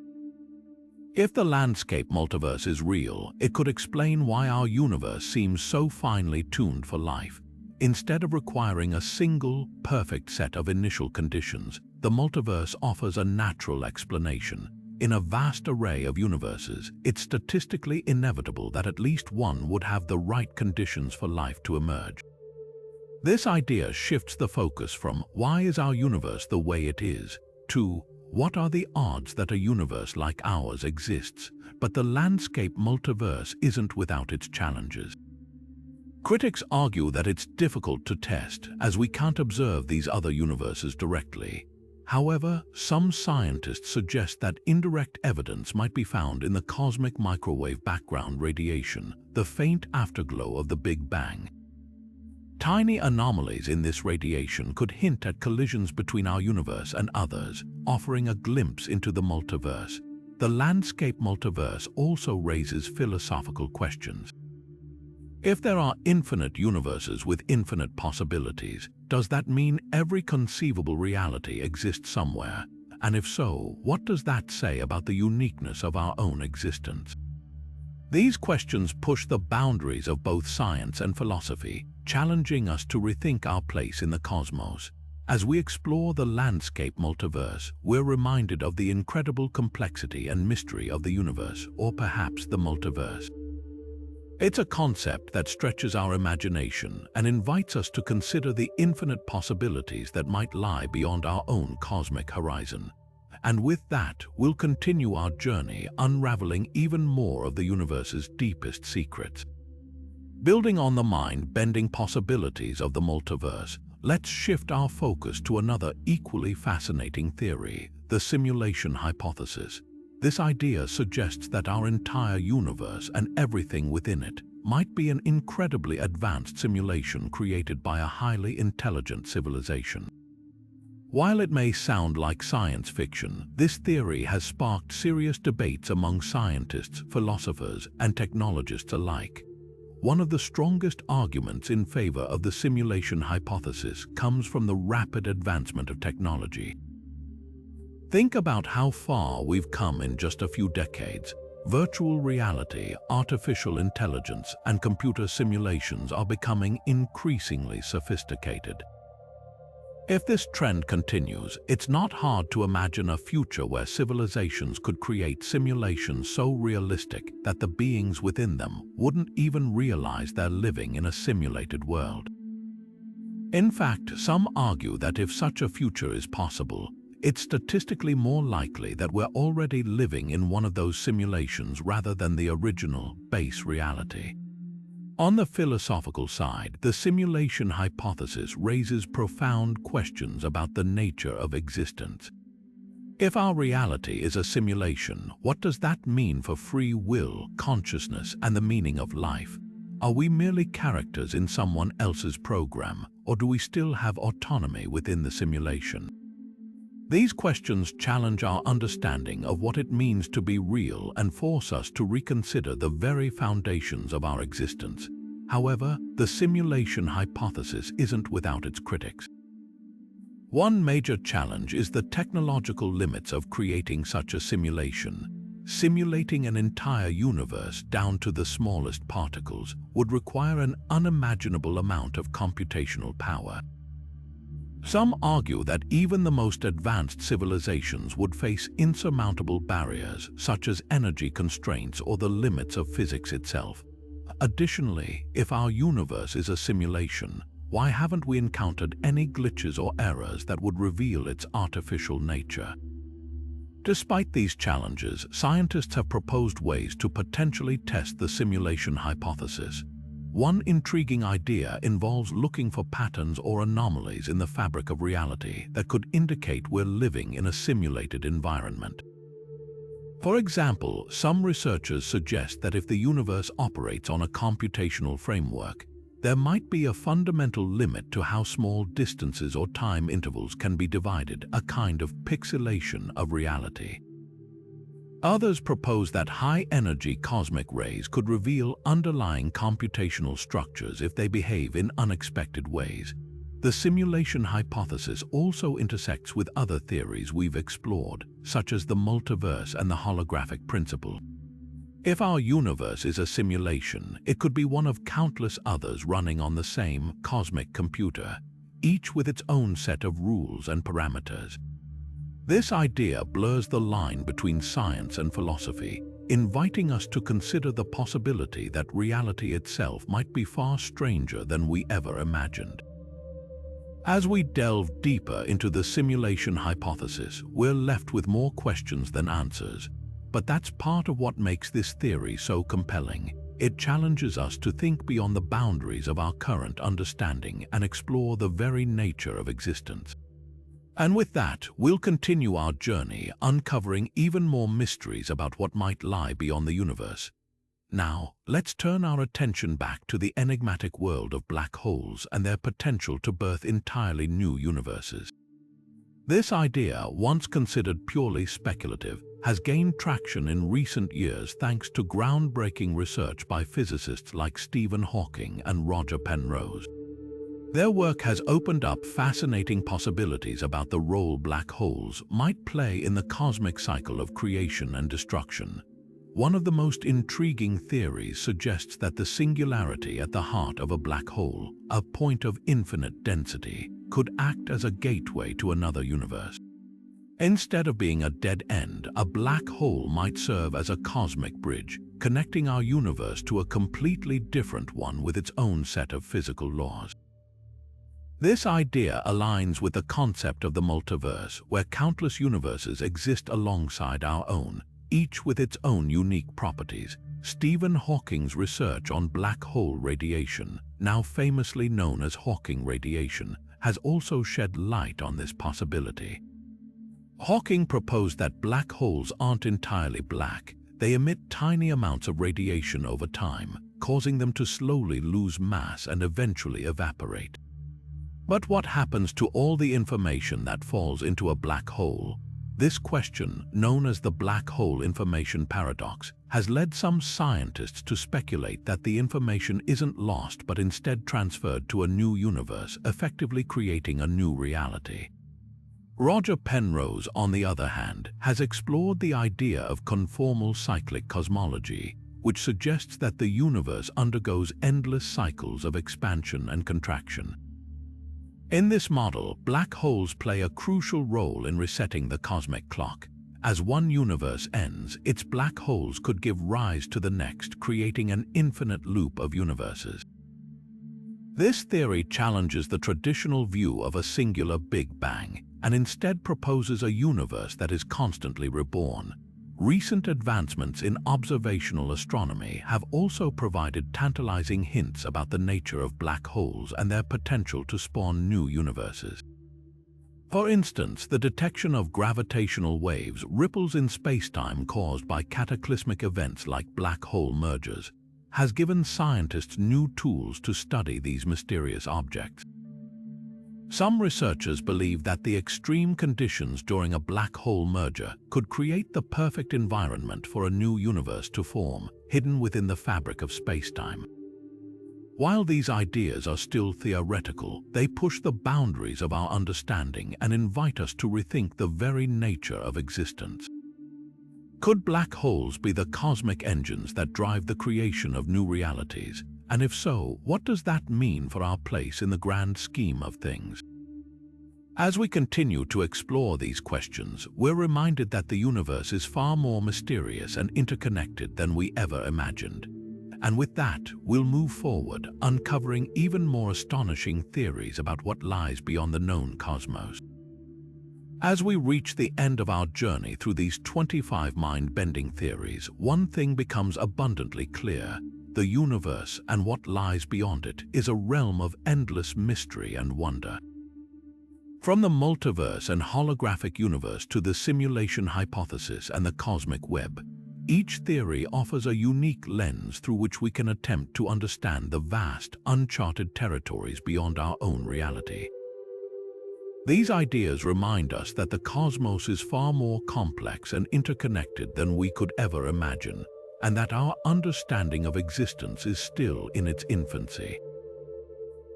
If the landscape multiverse is real, it could explain why our universe seems so finely tuned for life. Instead of requiring a single, perfect set of initial conditions, the multiverse offers a natural explanation. In a vast array of universes, it's statistically inevitable that at least one would have the right conditions for life to emerge. This idea shifts the focus from "why is our universe the way it is?" to "what are the odds that a universe like ours exists?" But the landscape multiverse isn't without its challenges. Critics argue that it's difficult to test, as we can't observe these other universes directly. However, some scientists suggest that indirect evidence might be found in the cosmic microwave background radiation, the faint afterglow of the Big Bang. Tiny anomalies in this radiation could hint at collisions between our universe and others, offering a glimpse into the multiverse. The landscape multiverse also raises philosophical questions. If there are infinite universes with infinite possibilities, does that mean every conceivable reality exists somewhere? And if so, what does that say about the uniqueness of our own existence? These questions push the boundaries of both science and philosophy, challenging us to rethink our place in the cosmos. As we explore the landscape multiverse, we're reminded of the incredible complexity and mystery of the universe, or perhaps the multiverse. It's a concept that stretches our imagination and invites us to consider the infinite possibilities that might lie beyond our own cosmic horizon. And with that, we'll continue our journey, unraveling even more of the universe's deepest secrets. Building on the mind-bending possibilities of the multiverse, let's shift our focus to another equally fascinating theory, the simulation hypothesis. This idea suggests that our entire universe and everything within it might be an incredibly advanced simulation created by a highly intelligent civilization. While it may sound like science fiction, this theory has sparked serious debates among scientists, philosophers, and technologists alike. One of the strongest arguments in favor of the simulation hypothesis comes from the rapid advancement of technology. Think about how far we've come in just a few decades. Virtual reality, artificial intelligence, and computer simulations are becoming increasingly sophisticated. If this trend continues, it's not hard to imagine a future where civilizations could create simulations so realistic that the beings within them wouldn't even realize they're living in a simulated world. In fact, some argue that if such a future is possible, it's statistically more likely that we're already living in one of those simulations rather than the original, base reality. On the philosophical side, the simulation hypothesis raises profound questions about the nature of existence. If our reality is a simulation, what does that mean for free will, consciousness, and the meaning of life? Are we merely characters in someone else's program, or do we still have autonomy within the simulation? These questions challenge our understanding of what it means to be real and force us to reconsider the very foundations of our existence. However, the simulation hypothesis isn't without its critics. One major challenge is the technological limits of creating such a simulation. Simulating an entire universe down to the smallest particles would require an unimaginable amount of computational power. Some argue that even the most advanced civilizations would face insurmountable barriers, such as energy constraints or the limits of physics itself. Additionally, if our universe is a simulation, why haven't we encountered any glitches or errors that would reveal its artificial nature? Despite these challenges, scientists have proposed ways to potentially test the simulation hypothesis. One intriguing idea involves looking for patterns or anomalies in the fabric of reality that could indicate we're living in a simulated environment. For example, some researchers suggest that if the universe operates on a computational framework, there might be a fundamental limit to how small distances or time intervals can be divided, a kind of pixelation of reality. Others propose that high-energy cosmic rays could reveal underlying computational structures if they behave in unexpected ways. The simulation hypothesis also intersects with other theories we've explored, such as the multiverse and the holographic principle. If our universe is a simulation, it could be one of countless others running on the same cosmic computer, each with its own set of rules and parameters. This idea blurs the line between science and philosophy, inviting us to consider the possibility that reality itself might be far stranger than we ever imagined. As we delve deeper into the simulation hypothesis, we're left with more questions than answers. But that's part of what makes this theory so compelling. It challenges us to think beyond the boundaries of our current understanding and explore the very nature of existence. And with that, we'll continue our journey, uncovering even more mysteries about what might lie beyond the universe. Now, let's turn our attention back to the enigmatic world of black holes and their potential to birth entirely new universes. This idea, once considered purely speculative, has gained traction in recent years thanks to groundbreaking research by physicists like Stephen Hawking and Roger Penrose. Their work has opened up fascinating possibilities about the role black holes might play in the cosmic cycle of creation and destruction. One of the most intriguing theories suggests that the singularity at the heart of a black hole, a point of infinite density, could act as a gateway to another universe. Instead of being a dead end, a black hole might serve as a cosmic bridge, connecting our universe to a completely different one with its own set of physical laws. This idea aligns with the concept of the multiverse, where countless universes exist alongside our own, each with its own unique properties. Stephen Hawking's research on black hole radiation, now famously known as Hawking radiation, has also shed light on this possibility. Hawking proposed that black holes aren't entirely black. They emit tiny amounts of radiation over time, causing them to slowly lose mass and eventually evaporate. But what happens to all the information that falls into a black hole? This question, known as the black hole information paradox, has led some scientists to speculate that the information isn't lost but instead transferred to a new universe, effectively creating a new reality. Roger Penrose, on the other hand, has explored the idea of conformal cyclic cosmology, which suggests that the universe undergoes endless cycles of expansion and contraction. In this model, black holes play a crucial role in resetting the cosmic clock. As one universe ends, its black holes could give rise to the next, creating an infinite loop of universes. This theory challenges the traditional view of a singular Big Bang and instead proposes a universe that is constantly reborn. Recent advancements in observational astronomy have also provided tantalizing hints about the nature of black holes and their potential to spawn new universes. For instance, the detection of gravitational waves, ripples in spacetime caused by cataclysmic events like black hole mergers, has given scientists new tools to study these mysterious objects. Some researchers believe that the extreme conditions during a black hole merger could create the perfect environment for a new universe to form, hidden within the fabric of spacetime. While these ideas are still theoretical, they push the boundaries of our understanding and invite us to rethink the very nature of existence. Could black holes be the cosmic engines that drive the creation of new realities? And if so, what does that mean for our place in the grand scheme of things? As we continue to explore these questions, we're reminded that the universe is far more mysterious and interconnected than we ever imagined. And with that, we'll move forward, uncovering even more astonishing theories about what lies beyond the known cosmos. As we reach the end of our journey through these 25 mind-bending theories, one thing becomes abundantly clear. The universe and what lies beyond it is a realm of endless mystery and wonder. From the multiverse and holographic universe to the simulation hypothesis and the cosmic web, each theory offers a unique lens through which we can attempt to understand the vast, uncharted territories beyond our own reality. These ideas remind us that the cosmos is far more complex and interconnected than we could ever imagine, and that our understanding of existence is still in its infancy.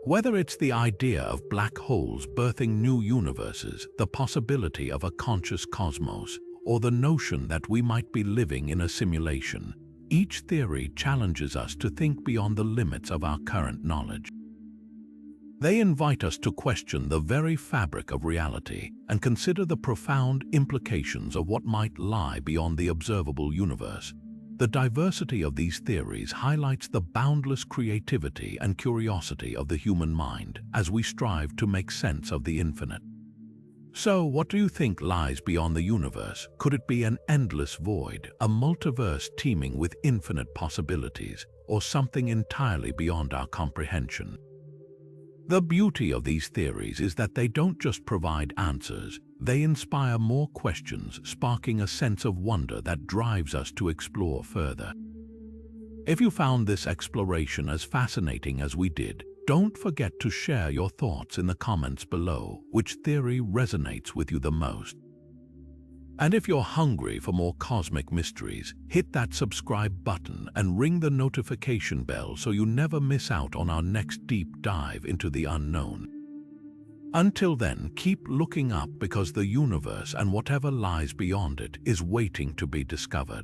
Whether it's the idea of black holes birthing new universes, the possibility of a conscious cosmos, or the notion that we might be living in a simulation, each theory challenges us to think beyond the limits of our current knowledge. They invite us to question the very fabric of reality and consider the profound implications of what might lie beyond the observable universe. The diversity of these theories highlights the boundless creativity and curiosity of the human mind as we strive to make sense of the infinite. So, what do you think lies beyond the universe? Could it be an endless void, a multiverse teeming with infinite possibilities, or something entirely beyond our comprehension? The beauty of these theories is that they don't just provide answers, they inspire more questions, sparking a sense of wonder that drives us to explore further. If you found this exploration as fascinating as we did, don't forget to share your thoughts in the comments below. Which theory resonates with you the most? And if you're hungry for more cosmic mysteries, hit that subscribe button and ring the notification bell so you never miss out on our next deep dive into the unknown. Until then, keep looking up because the universe and whatever lies beyond it is waiting to be discovered.